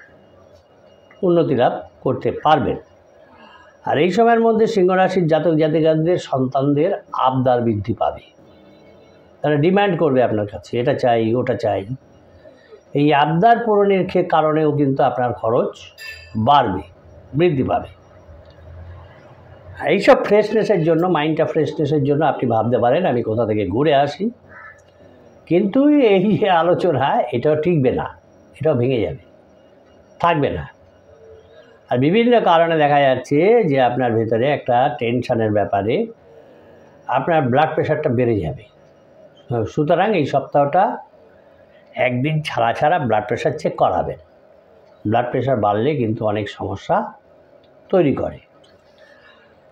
উন্নতি লাভ করতে পারবেন। আর এই সময়ের মধ্যে সিংহ রাশির জাতক জাতিকাদের সন্তানদের আবদার বৃদ্ধি পাবে, তারা ডিমান্ড করবে আপনার কাছে, এটা চাই ওটা চাই। এই আবদার পূরণের কারণেও কিন্তু আপনার খরচ বাড়বে, বৃদ্ধি পাবে। এইসব ফ্রেশনেসের জন্য, মাইন্ডটা ফ্রেশনেসের জন্য আপনি ভাবতে পারেন আমি কোথা থেকে ঘুরে আসি, কিন্তু এই যে আলোচনা এটাও টিকবে না, এটাও ভেঙে যাবে, থাকবে না। আর বিভিন্ন কারণে দেখা যাচ্ছে যে আপনার ভেতরে একটা টেনশনের ব্যাপারে আপনার ব্লাড প্রেশারটা বেড়ে যাবে। সুতরাং এই সপ্তাহটা একদিন ছাড়া ছাড়া ব্লাড প্রেশার চেক করাবেন। ব্লাড প্রেশার বাড়লে কিন্তু অনেক সমস্যা তৈরি করে।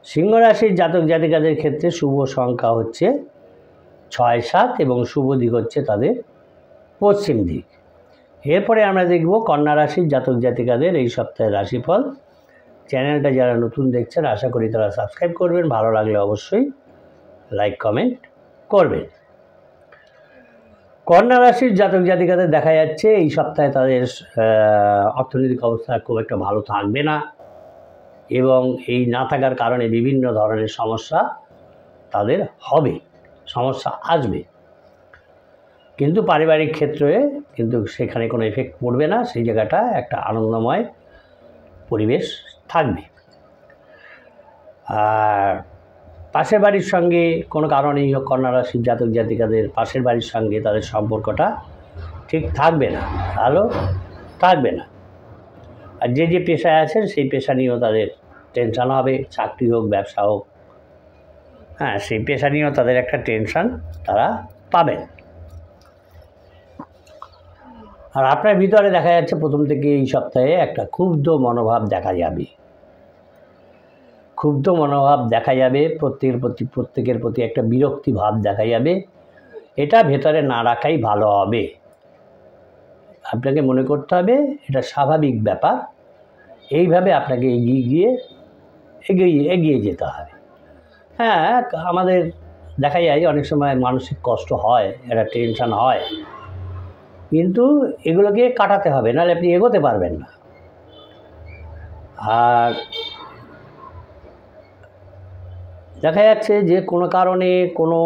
সিংহ রাশির জাতক জাতিকাদের ক্ষেত্রে শুভ সংখ্যা হচ্ছে 6, 7 এবং শুভ দিক হচ্ছে তাদের পশ্চিম দিক। এরপরে আমরা দেখব কন্যা রাশির জাতক জাতিকাদের এই সপ্তাহের রাশিফল। চ্যানেলটা যারা নতুন দেখছেন আশা করি তারা সাবস্ক্রাইব করবেন, ভালো লাগলে অবশ্যই লাইক কমেন্ট করবেন। কন্যা রাশির জাতক জাতিকাদের দেখা যাচ্ছে এই সপ্তাহে তাদের অর্থনৈতিক অবস্থা খুব একটা ভালো থাকবে না, এবং এই না থাকার কারণে বিভিন্ন ধরনের সমস্যা তাদের হবে, সমস্যা আসবে, কিন্তু পারিবারিক ক্ষেত্রে কিন্তু সেখানে কোনো এফেক্ট পড়বে না। সেই জায়গাটা একটা আনন্দময় পরিবেশ থাকবে। আর পাশের বাড়ির সঙ্গে কোনো কারণেই হোক কন্যা রাশির জাতক জাতিকাদের পাশের বাড়ির সঙ্গে তাদের সম্পর্কটা ঠিক থাকবে না, ভালো থাকবে না। আর যে যে পেশায় আছেন সেই পেশা নিয়েও তাদের টেনশান হবে, চাকরি হোক ব্যবসা হোক, হ্যাঁ সেই পেশা নিয়েও তাদের একটা টেনশান তারা পাবেন। আর আপনার ভিতরে দেখা যাচ্ছে প্রথম থেকে এই সপ্তাহে একটা ক্ষুব্ধ মনোভাব দেখা যাবে, ক্ষুব্ধ মনোভাব দেখা যাবে, প্রত্যেকের প্রতি একটা বিরক্তি ভাব দেখা যাবে। এটা ভেতরে না রাখাই ভালো হবে। আপনাকে মনে করতে হবে এটা স্বাভাবিক ব্যাপার, এইভাবে আপনাকে এগিয়ে যেতে হবে। হ্যাঁ, আমাদের দেখা যায় অনেক সময় মানসিক কষ্ট হয়, একটা টেনশন হয়, কিন্তু এগুলোকে কাটাতে হবে, নাহলে আপনি এগোতে পারবেন না। আর দেখা যাচ্ছে যে কোনো কারণে কোনো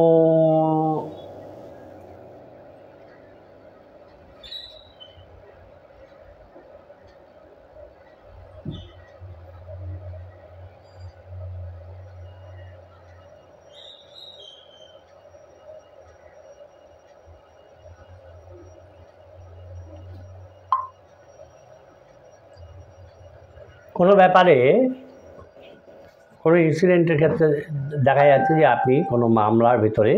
ব্যাপারে কোনো ইনসিডেন্টের ক্ষেত্রে দেখা যাচ্ছে যে আপনি কোনো মামলার ভিতরে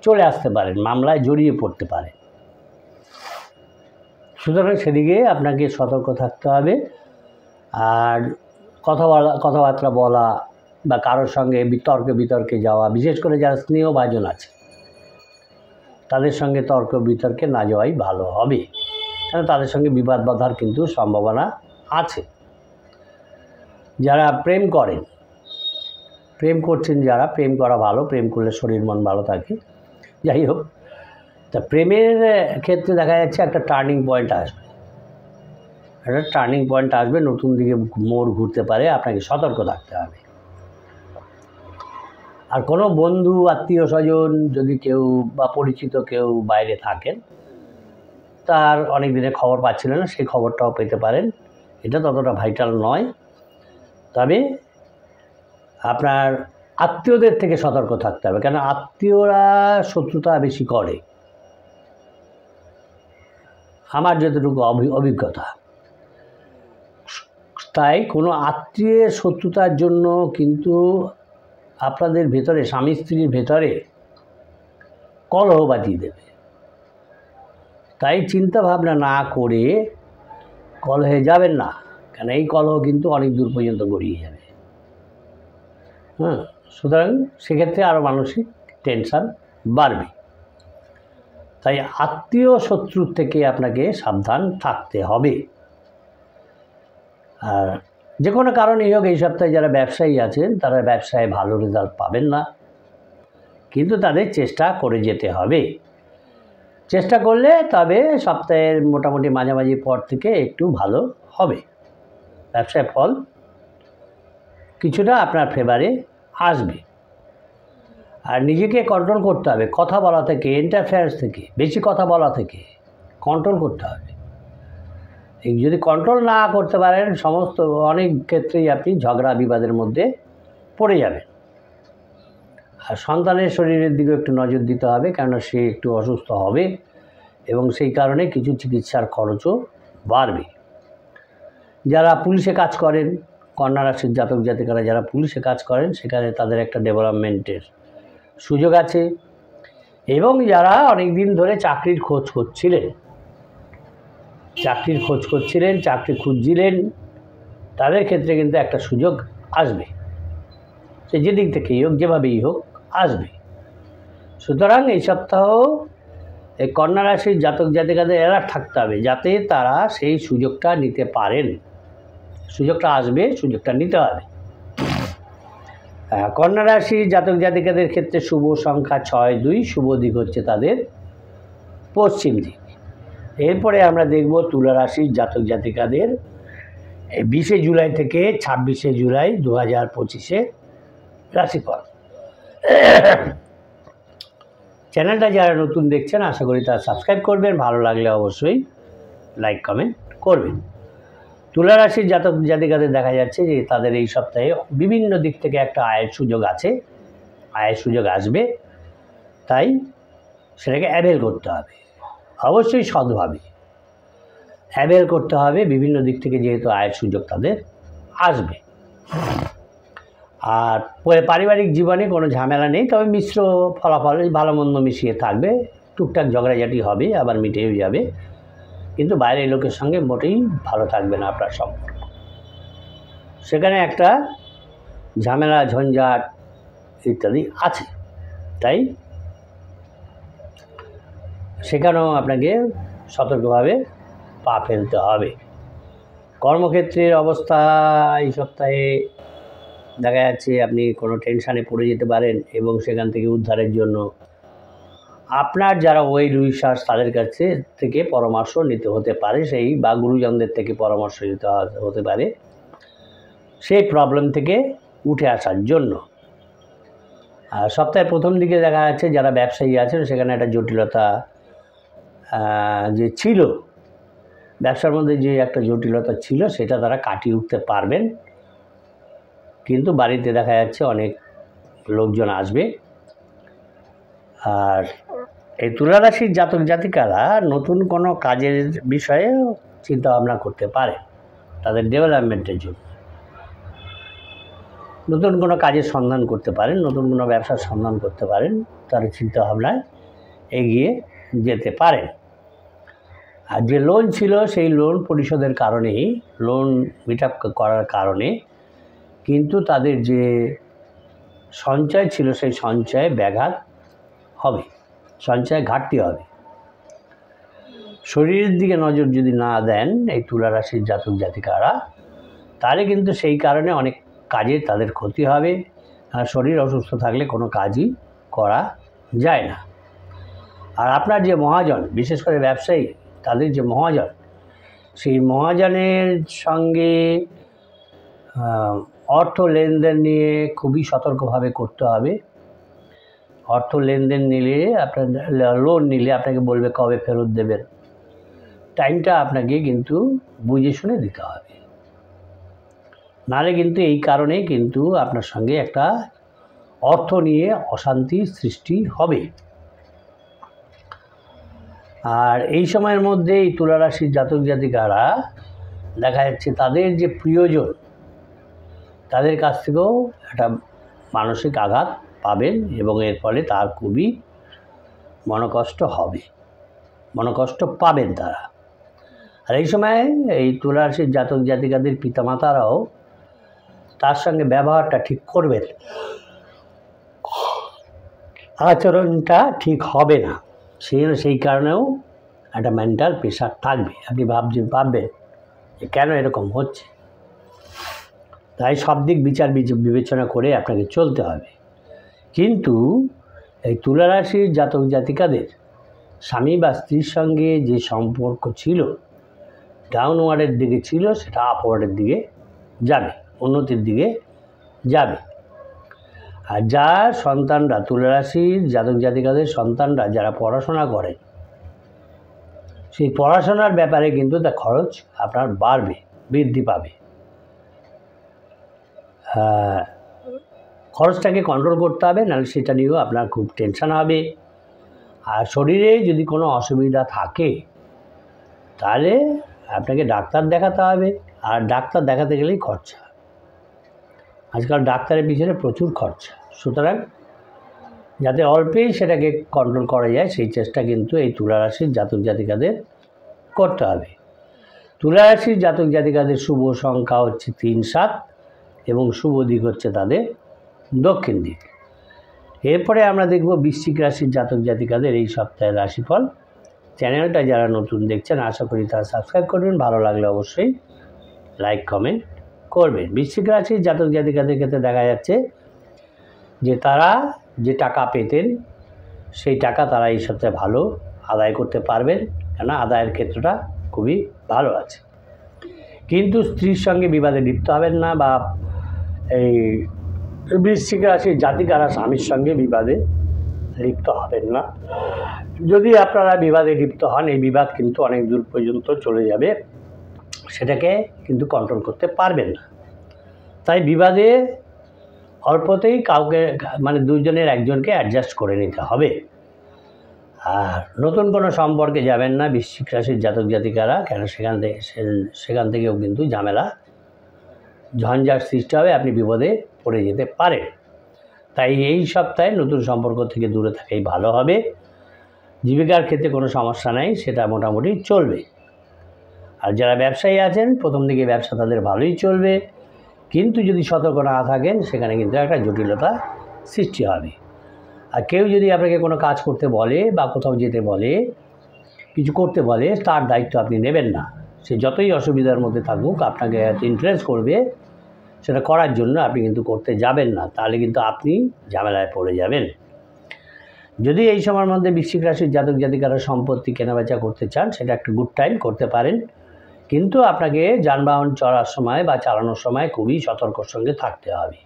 চলে আসতে পারেন, মামলায় জড়িয়ে পড়তে পারেন। সুতরাং সেদিকে আপনাকে সতর্ক থাকতে হবে। আর কথাবার্তা বলা বা কারোর সঙ্গে বিতর্কে যাওয়া, বিশেষ করে যারা স্নেহভাজন আছে তাদের সঙ্গে তর্ক বিতর্কে না যাওয়াই ভালো হবে, কারণ তাদের সঙ্গে বিবাদ বাঁধার কিন্তু সম্ভাবনা আছে। যারা প্রেম করছেন, যারা প্রেম করা ভালো, প্রেম করলে শরীর মন ভালো থাকে। যাই হোক, তা প্রেমের ক্ষেত্রে দেখা যাচ্ছে একটা টার্নিং পয়েন্ট আসবে, নতুন দিকে মোড় ঘুরতে পারে, আপনাকে সতর্ক থাকতে হবে। আর কোনো বন্ধু আত্মীয় স্বজন যদি কেউ বা পরিচিত কেউ বাইরে থাকেন, তার অনেক দিনের খবর পাচ্ছিলেন না, সেই খবরটাও পেতে পারেন। এটা ততটা ভাইটাল নয়, তবে আপনার আত্মীয়দের থেকে সতর্ক থাকতে হবে, কেন আত্মীয়রা শত্রুতা বেশি করে, আমার যতটুকু অভিজ্ঞতা। তাই কোনো আত্মীয়ের শত্রুতার জন্য কিন্তু আপনাদের ভেতরে, স্বামী স্ত্রীর ভেতরে কলহ বাঁধিয়ে দেবে। তাই চিন্তা ভাবনা না করে কলহে যাবেন না, কেন এই কলহ কিন্তু অনেক দূর পর্যন্ত গড়িয়ে যাবে। সুতরাং সেক্ষেত্রে আরও মানসিক টেনশান বাড়বে। তাই আত্মীয় শত্রুর থেকে আপনাকে সাবধান থাকতে হবে। আর যে কোনো কারণেই হোক এই সপ্তাহে যারা ব্যবসায়ী আছেন তারা ব্যবসায় ভালো রেজাল্ট পাবেন না, কিন্তু তাদের চেষ্টা করে যেতে হবে। চেষ্টা করলে তবে সপ্তাহের মোটামুটি মাঝামাঝি পর থেকে একটু ভালো হবে, ব্যবসায় ফল কিছুটা আপনার ফেভারে আসবে। আর নিজেকে কন্ট্রোল করতে হবে কথা বলা থেকে, ইন্টারফেয়ারেন্স থেকে, বেশি কথা বলা থেকে কন্ট্রোল করতে হবে। এই যদি কন্ট্রোল না করতে পারেন সমস্ত অনেক ক্ষেত্রেই আপনি ঝগড়া বিবাদের মধ্যে পড়ে যাবেন। আর সন্তানের শরীরের দিকেও একটু নজর দিতে হবে, কেননা সে একটু অসুস্থ হবে এবং সেই কারণে কিছু চিকিৎসার খরচও বাড়বে। যারা পুলিশে কাজ করেন, কন্যা রাশির জাতক জাতিকারা যারা পুলিশে কাজ করেন, সেখানে তাদের একটা ডেভেলপমেন্টের সুযোগ আছে। এবং যারা অনেক দিন ধরে চাকরির খোঁজ করছিলেন, চাকরি খুঁজছিলেন, তাদের ক্ষেত্রে কিন্তু একটা সুযোগ আসবে। সে যেদিক থেকেই হোক, যেভাবেই হোক, আসবে। সুতরাং এই সপ্তাহ এই কন্যা রাশির জাতক জাতিকাদের অ্যালার্ট থাকতে হবে, যাতে তারা সেই সুযোগটা নিতে পারেন। সুযোগটা আসবে, সুযোগটা নিতে হবে। কন্যা রাশির জাতক জাতিকাদের ক্ষেত্রে শুভ সংখ্যা 6-2, শুভ দিক হচ্ছে তাদের পশ্চিম দিক। এরপরে আমরা দেখব তুলা রাশির জাতক জাতিকাদের 20 জুলাই থেকে 26 জুলাই 2025 রাশিফল। চ্যানেলটা যারা নতুন দেখছেন আশা করি তারা সাবস্ক্রাইব করবেন, ভালো লাগলে অবশ্যই লাইক কমেন্ট করবেন। তুলা রাশির জাতক জাতিকাদের দেখা যাচ্ছে যে তাদের এই সপ্তাহে বিভিন্ন দিক থেকে একটা আয়ের সুযোগ আছে, আয়ের সুযোগ আসবে, তাই সেটাকে অ্যাভেল করতে হবে, অবশ্যই সৎভাবে অ্যাভেল করতে হবে। বিভিন্ন দিক থেকে যেহেতু আয়ের সুযোগ তাদের আসবে। আর পারিবারিক জীবনে কোনো ঝামেলা নেই, তবে মিশ্র ফলাফল, ভালো মন্দ মিশিয়ে থাকবে, টুকটাক ঝগড়াঝাটি হবে, আবার মিটেও যাবে, কিন্তু বাইরের লোকের সঙ্গে মোটেই ভালো থাকবে না আপনার সম্পর্ক। সেখানে একটা ঝামেলা ঝঞ্ঝাট ইত্যাদি আছে, তাই সেখানেও আপনাকে সতর্কভাবে পা ফেলতে হবে। কর্মক্ষেত্রের অবস্থা এই সপ্তাহে দেখা যাচ্ছে আপনি কোনো টেনশানে পড়ে যেতে পারেন এবং সেখান থেকে উদ্ধারের জন্য আপনার যারা ওয়েল উইশার্স তাদের কাছে থেকে পরামর্শ নিতে হতে পারে, সেই বা গুরুজনদের থেকে পরামর্শ নিতে হতে পারে সেই প্রবলেম থেকে উঠে আসার জন্য। আর সপ্তাহের প্রথম দিকে দেখা যাচ্ছে যারা ব্যবসায়ী আছেন সেখানে একটা জটিলতা যে ছিল, ব্যবসার মধ্যে যে একটা জটিলতা ছিল সেটা তারা কাটিয়ে উঠতে পারবেন, কিন্তু বাড়িতে দেখা যাচ্ছে অনেক লোকজন আসবে। আর এই তুলা রাশির জাতক জাতিকারা নতুন কোনো কাজের বিষয়ে চিন্তা ভাবনা করতে পারে তাদের ডেভেলপমেন্টের জন্য, নতুন কোনো কাজের সন্ধান করতে পারেন, নতুন কোনো ব্যবসার সন্ধান করতে পারেন, তার চিন্তাভাবনায় এগিয়ে যেতে পারেন। আর যে লোন ছিল সেই লোন পরিশোধের কারণেই, লোন মিট আপ করার কারণে কিন্তু তাদের যে সঞ্চয় ছিল সেই সঞ্চয়ে ব্যাঘাত হবে, সঞ্চয়ে ঘাটতি হবে। শরীরের দিকে নজর যদি না দেন এই তুলা রাশির জাতক জাতিকারা, তাহলে কিন্তু সেই কারণে অনেক কাজে তাদের ক্ষতি হবে। আর শরীর অসুস্থ থাকলে কোনো কাজই করা যায় না। আর আপনার যে মহাজন, বিশেষ করে ব্যবসায়ী, তাদের যে মহাজন, সেই মহাজনের সঙ্গে অর্থ লেনদেন নিয়ে খুবই সতর্কভাবে করতে হবে। অর্থ লেনদেন নিলে আপনার লোন নিলে আপনাকে বলবে কবে ফেরত দেবেন, টাইমটা আপনাকে কিন্তু বুঝে শুনে দিতে হবে, নাহলে কিন্তু এই কারণেই কিন্তু আপনার সঙ্গে একটা অর্থ নিয়ে অশান্তি সৃষ্টি হবে। আর এই সময়ের মধ্যে এই তুলা রাশির জাতক জাতিকারা দেখা যাচ্ছে তাদের যে প্রিয়জন তাদের কাছ থেকেও একটা মানসিক আঘাত পাবেন এবং এর ফলে তার খুবই মনোকষ্ট হবে, মনোকষ্ট পাবেন তারা। আর এই সময় এই তুলা রাশির জাতক জাতিকাদের পিতামাতারাও তার সঙ্গে ব্যবহারটা ঠিক করবেন, আচরণটা ঠিক হবে না, সেই কারণেও একটা মেন্টাল প্রেশার থাকবে। আপনি ভাববেন যে কেন এরকম হচ্ছে, তাই সব দিক বিচার বিবেচনা করে আপনাকে চলতে হবে। কিন্তু এই তুলা রাশির জাতক জাতিকাদের স্বামী বা স্ত্রীর সঙ্গে যে সম্পর্ক ছিল ডাউনওয়ার্ডের দিকে ছিল, সেটা আপওয়ার্ডের দিকে যাবে, উন্নতির দিকে যাবে। আর যার সন্তানরা, তুলা রাশির জাতক জাতিকাদের সন্তানরা যারা পড়াশোনা করে সেই পড়াশোনার ব্যাপারে কিন্তু তার খরচ আপনার বাড়বে, বৃদ্ধি পাবে। খরচটাকে কন্ট্রোল করতে হবে, নাহলে সেটা নিয়েও আপনার খুব টেনশন হবে। আর শরীরে যদি কোনো অসুবিধা থাকে তাহলে আপনাকে ডাক্তার দেখাতে হবে, আর ডাক্তার দেখাতে গেলেই খরচা। আজকাল ডাক্তারের পিছনে প্রচুর খরচা, সুতরাং যাতে অল্পেই সেটাকে কন্ট্রোল করা যায় সেই চেষ্টা কিন্তু এই তুলা রাশির জাতক জাতিকাদের করতে হবে। তুলা রাশির জাতক জাতিকাদের শুভ সংখ্যা হচ্ছে 3, 7 এবং শুভ দিক হচ্ছে তাদের দক্ষিণ দিক। এরপরে আমরা দেখব বৃশ্চিক রাশির জাতক জাতিকাদের এই সপ্তাহের রাশিফল। চ্যানেলটা যারা নতুন দেখছেন আশা করি তারা সাবস্ক্রাইব করবেন, ভালো লাগলে অবশ্যই লাইক কমেন্ট করবেন। বৃশ্চিক রাশির জাতক জাতিকাদের ক্ষেত্রে দেখা যাচ্ছে যে তারা যে টাকা পেতেন সেই টাকা তারা এই সপ্তাহে ভালো আদায় করতে পারবেন, কেন আদায়ের ক্ষেত্রটা খুবই ভালো আছে। কিন্তু স্ত্রীর সঙ্গে বিবাদে লিপ্ত হবেন না, বা এই বৃশ্চিক রাশির জাতিকারা স্বামীর সঙ্গে বিবাদে লিপ্ত হবেন না। যদি আপনারা বিবাদে লিপ্ত হন, এই বিবাদ কিন্তু অনেক দূর পর্যন্ত চলে যাবে, সেটাকে কিন্তু কন্ট্রোল করতে পারবেন না। তাই বিবাদে অল্পতেই কাউকে মানে দুজনের একজনকে অ্যাডজাস্ট করে নিতে হবে। আর নতুন কোনো সম্পর্কে যাবেন না বৃশ্চিক রাশির জাতক জাতিকারা, কেন সেখান থেকেও কিন্তু ঝামেলা ঝঞ্ঝাট সৃষ্টি হবে, আপনি বিপদে পড়ে যেতে পারেন। তাই এই সপ্তাহে নতুন সম্পর্ক থেকে দূরে থাকাই ভালো হবে। জীবিকার ক্ষেত্রে কোনো সমস্যা নাই, সেটা মোটামুটি চলবে। আর যারা ব্যবসায়ী আছেন প্রথম দিকে ব্যবসা তাদের ভালোই চলবে, কিন্তু যদি সতর্ক না থাকেন সেখানে কিন্তু একটা জটিলতা সৃষ্টি হবে। আর কেউ যদি আপনাকে কোনো কাজ করতে বলে বা কোথাও যেতে বলে, কিছু করতে বলে, তার দায়িত্ব আপনি নেবেন না। সে যতই অসুবিধার মধ্যে থাকুক আপনাকে ইনফ্লুয়েন্স করবে, সেটা করার জন্য আপনি কিন্তু করতে যাবেন না, তাহলে কিন্তু আপনি ঝামেলায় পড়ে যাবেন। যদি এই সময়ের মধ্যে বৃশ্চিক রাশির জাতক জাতিকারা সম্পত্তি কেনাবেচা করতে চান, সেটা একটা গুড টাইম, করতে পারেন, কিন্তু আপনাকে যানবাহন চলার সময় বা চালানোর সময় খুবই সতর্কর সঙ্গে থাকতে হবে।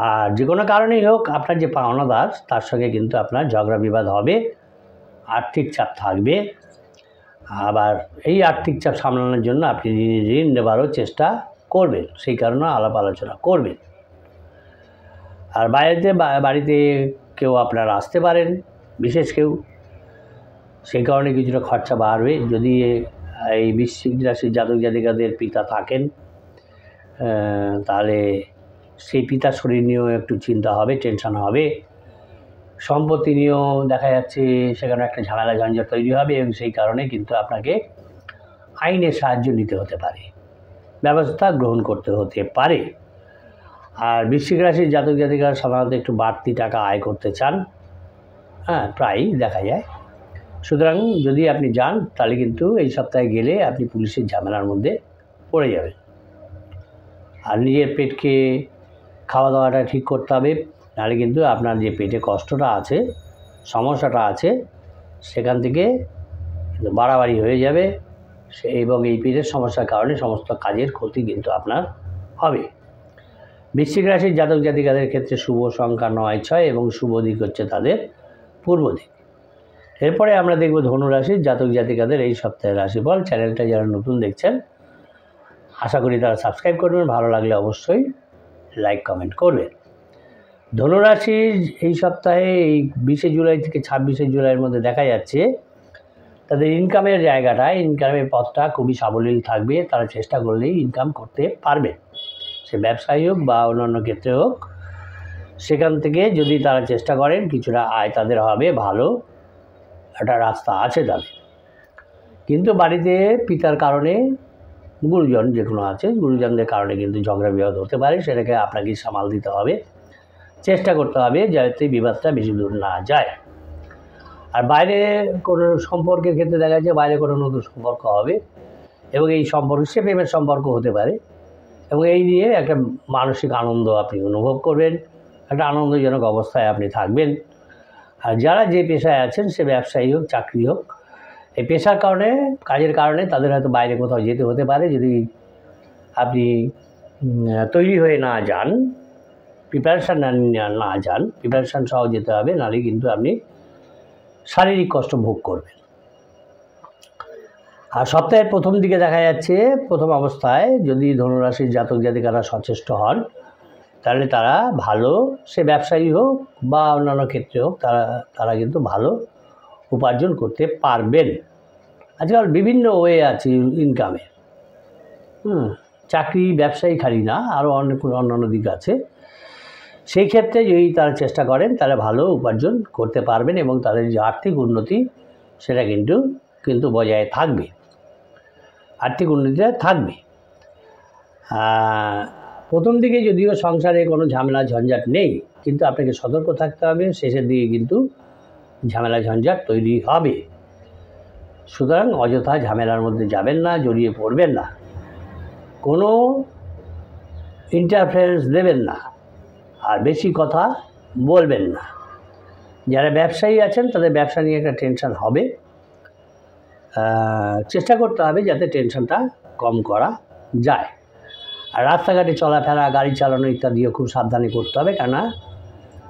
আর যে কোনো কারণেই হোক আপনার যে পাওনাদার তার সঙ্গে কিন্তু আপনার ঝগড়া বিবাদ হবে, আর্থিক চাপ থাকবে। আবার এই আর্থিক চাপ সামলানোর জন্য আপনি ঋণ নেবারও চেষ্টা করবেন, সেই কারণে আলাপ আলোচনা করবেন। আর বাড়িতে কেউ আপনারা আসতে পারেন, বিশেষ কেউ, সেই কারণে কিছুটা খরচা বাড়বে। যদি এই বৃশ্চিক রাশির জাতক জাতিকাদের পিতা থাকেন তাহলে সেই পিতার শরীর নিয়েও একটু চিন্তা হবে, টেনশন হবে। সম্পত্তি নিয়েও দেখা যাচ্ছে সেখানে একটা ঝামেলা ঝঞ্ঝাট তৈরি হবে, এবং সেই কারণে কিন্তু আপনাকে আইনের সাহায্য নিতে হতে পারে, ব্যবস্থা গ্রহণ করতে হতে পারে। আর বৃশ্চিক রাশির জাতক জাতিকারা সাধারণত একটু বাড়তি টাকা আয় করতে চান, প্রায়ই দেখা যায়। সুতরাং যদি আপনি যান তাহলে কিন্তু এই সপ্তাহে গেলে আপনি পুলিশের ঝামেলার মধ্যে পড়ে যাবেন। আর নিজের পেটকে খাওয়া দাওয়াটা ঠিক করতে হবে, নাহলে কিন্তু আপনার যে পেটে কষ্টটা আছে, সমস্যাটা আছে, সেখান থেকে বাড়াবাড়ি হয়ে যাবে, এবং এই পেটের সমস্যার কারণে সমস্ত কাজের ক্ষতি কিন্তু আপনার হবে। বৃশ্চিক রাশির জাতক জাতিকাদের ক্ষেত্রে শুভ সংখ্যা 9, 6 এবং শুভ দিক হচ্ছে তাদের পূর্ব দিক। এরপরে আমরা দেখব ধনুরাশির জাতক জাতিকাদের এই সপ্তাহের রাশিফল। চ্যানেলটা যারা নতুন দেখছেন আশা করি তারা সাবস্ক্রাইব করবেন, ভালো লাগলে অবশ্যই লাইক কমেন্ট করবেন। ধনুরাশির এই সপ্তাহে এই 20 জুলাই থেকে 26 জুলাইয়ের মধ্যে দেখা যাচ্ছে তাদের ইনকামের জায়গাটা, ইনকামের পথটা খুবই সাবলীল থাকবে। তারা চেষ্টা করলেই ইনকাম করতে পারবে, সে ব্যবসায়ী হোক বা অন্যান্য ক্ষেত্রে হোক। সেখান থেকে যদি তারা চেষ্টা করেন কিছুটা আয় তাদের হবে, ভালো একটা রাস্তা আছে তাদের। কিন্তু বাড়িতে পিতার কারণে, গুরুজন যে কোনো আছে, গুরুজনদের কারণে কিন্তু ঝগড়া বিবাদ হতে পারে, সেটাকে আপনাকে সামাল দিতে হবে, চেষ্টা করতে হবে যাতে বিবাদটা বেশি দূর না যায়। আর বাইরে কোনো সম্পর্কের ক্ষেত্রে দেখা যায় বাইরে কোনো নতুন সম্পর্ক হবে, এবং এই সম্পর্ক সে প্রেমের সম্পর্ক হতে পারে, এবং এই নিয়ে একটা মানসিক আনন্দ আপনি অনুভব করবেন, একটা আনন্দজনক অবস্থায় আপনি থাকবেন। আর যারা যে পেশায় আছেন, সে ব্যবসায়ী হোক চাকরি হোক, এই পেশার কারণে, কাজের কারণে তাদের হয়তো বাইরে কোথাও যেতে হতে পারে। যদি আপনি তৈরি হয়ে না যান, প্রিপারেশান না যান, প্রিপারেশান সহ যেতে হবে, নাহলে কিন্তু আপনি শারীরিক কষ্ট ভোগ করবেন। আর সপ্তাহের প্রথম দিকে দেখা যাচ্ছে, প্রথম অবস্থায় যদি ধনুরাশির জাতক জাতিকারা সচেষ্ট হন, তাহলে তারা ভালো, সে ব্যবসায়ী হোক বা অন্যান্য ক্ষেত্রে হোক, তারা কিন্তু ভালো উপার্জন করতে পারবেন। আজকাল বিভিন্ন ওয়ে আছে ইনকামের, চাকরি ব্যবসায়ী খালি না, আরও অন্যান্য দিক আছে। সেই ক্ষেত্রে যদি তারা চেষ্টা করেন তাহলে ভালো উপার্জন করতে পারবেন এবং তাদের যে আর্থিক উন্নতি সেটা কিন্তু বজায় থাকবে, আর্থিক উন্নতিটা থাকবে। প্রথম দিকে যদিও সংসারে কোনো ঝামেলা ঝঞ্ঝাট নেই, কিন্তু আপনাকে সতর্ক থাকতে হবে, শেষের দিকে কিন্তু ঝামেলা ঝঞ্ঝাট তৈরি হবে। সুতরাং অযথা ঝামেলার মধ্যে যাবেন না, জড়িয়ে পড়বেন না, কোনো ইন্টারফারেন্স দেবেন না, আর বেশি কথা বলবেন না। যারা ব্যবসায়ী আছেন তাদের ব্যবসা নিয়ে একটা টেনশন হবে, চেষ্টা করতে হবে যাতে টেনশনটা কম করা যায়। আর রাস্তাঘাটে চলাফেরা, গাড়ি চালানো ইত্যাদিও খুব সাবধানে করতে হবে, কেননা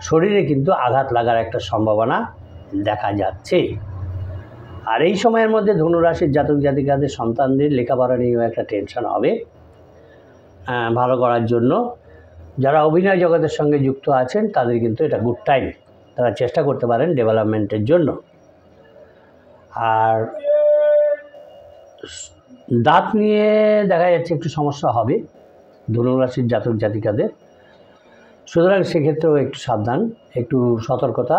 শরীরে কিন্তু আঘাত লাগার একটা সম্ভাবনা দেখা যাচ্ছে। আর এই সময়ের মধ্যে ধনুরাশির জাতক জাতিকাদের সন্তানদের লেখাপড়া নিয়েও একটা টেনশন হবে ভালো করার জন্য। যারা অভিনয় জগতের সঙ্গে যুক্ত আছেন তাদের কিন্তু এটা গুড টাইম, তারা চেষ্টা করতে পারেন ডেভেলপমেন্টের জন্য। আর দাঁত নিয়ে দেখা যাচ্ছে একটু সমস্যা হবে ধনুরাশির জাতক জাতিকাদের, সুতরাং সেক্ষেত্রেও একটু সাবধান, একটু সতর্কতা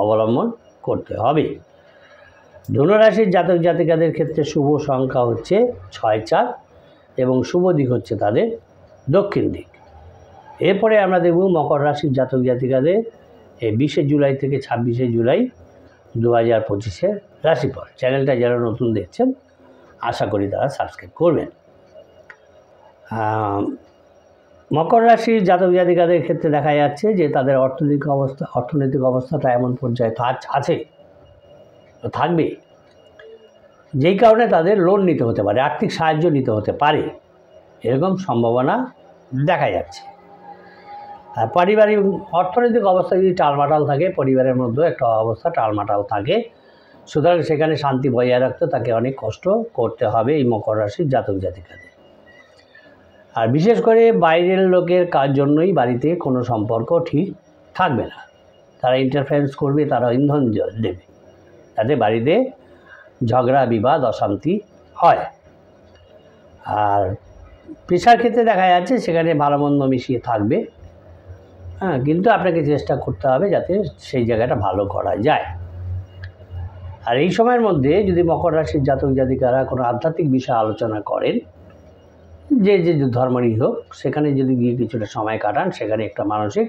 অবলম্বন করতে হবে। ধনুরাশির জাতক জাতিকাদের ক্ষেত্রে শুভ সংখ্যা হচ্ছে 6-4 এবং শুভ দিক হচ্ছে তাদের দক্ষিণ দিক। এরপরে আমরা দেখব মকর রাশির জাতক জাতিকাদের 20 জুলাই থেকে 26 জুলাই 2025 রাশিফল। চ্যানেলটা যারা নতুন দেখছেন আশা করি তারা সাবস্ক্রাইব করবেন। মকর রাশির জাতক জাতিকাদের ক্ষেত্রে দেখা যাচ্ছে যে তাদের অর্থনৈতিক অবস্থাটা এমন পর্যায়ে আছে, থাকবে, যেই কারণে তাদের লোন নিতে হতে পারে, আর্থিক সাহায্য নিতে হতে পারে, এরকম সম্ভাবনা দেখা যাচ্ছে। আর পারিবারিক অর্থনৈতিক অবস্থা যদি টালমাটাল থাকে, পরিবারের মধ্যে একটা অবস্থা টালমাটাল থাকে, সুতরাং সেখানে শান্তি বজায় রাখতে তাকে অনেক কষ্ট করতে হবে এই মকর রাশির জাতক জাতিকাদের। আর বিশেষ করে বাইরের লোকের কাজ জন্যই বাড়িতে কোনো সম্পর্ক ঠিক থাকবে না, তারা ইন্টারফারেন্স করবে, তারা ইন্ধন দেবে, তাতে বাড়িতে ঝগড়া বিবাদ অশান্তি হয়। আর পেশার ক্ষেত্রে দেখা যাচ্ছে সেখানে ভালো মন্দ মিশিয়ে থাকবে, কিন্তু আপনাকে চেষ্টা করতে হবে যাতে সেই জায়গাটা ভালো করা যায়। আর এই সময়ের মধ্যে যদি মকর রাশির জাতক জাতিকারা কোনো আধ্যাত্মিক বিষয় আলোচনা করেন, যে ধর্মেরই হোক, সেখানে যদি গিয়ে কিছুটা সময় কাটান, সেখানে একটা মানসিক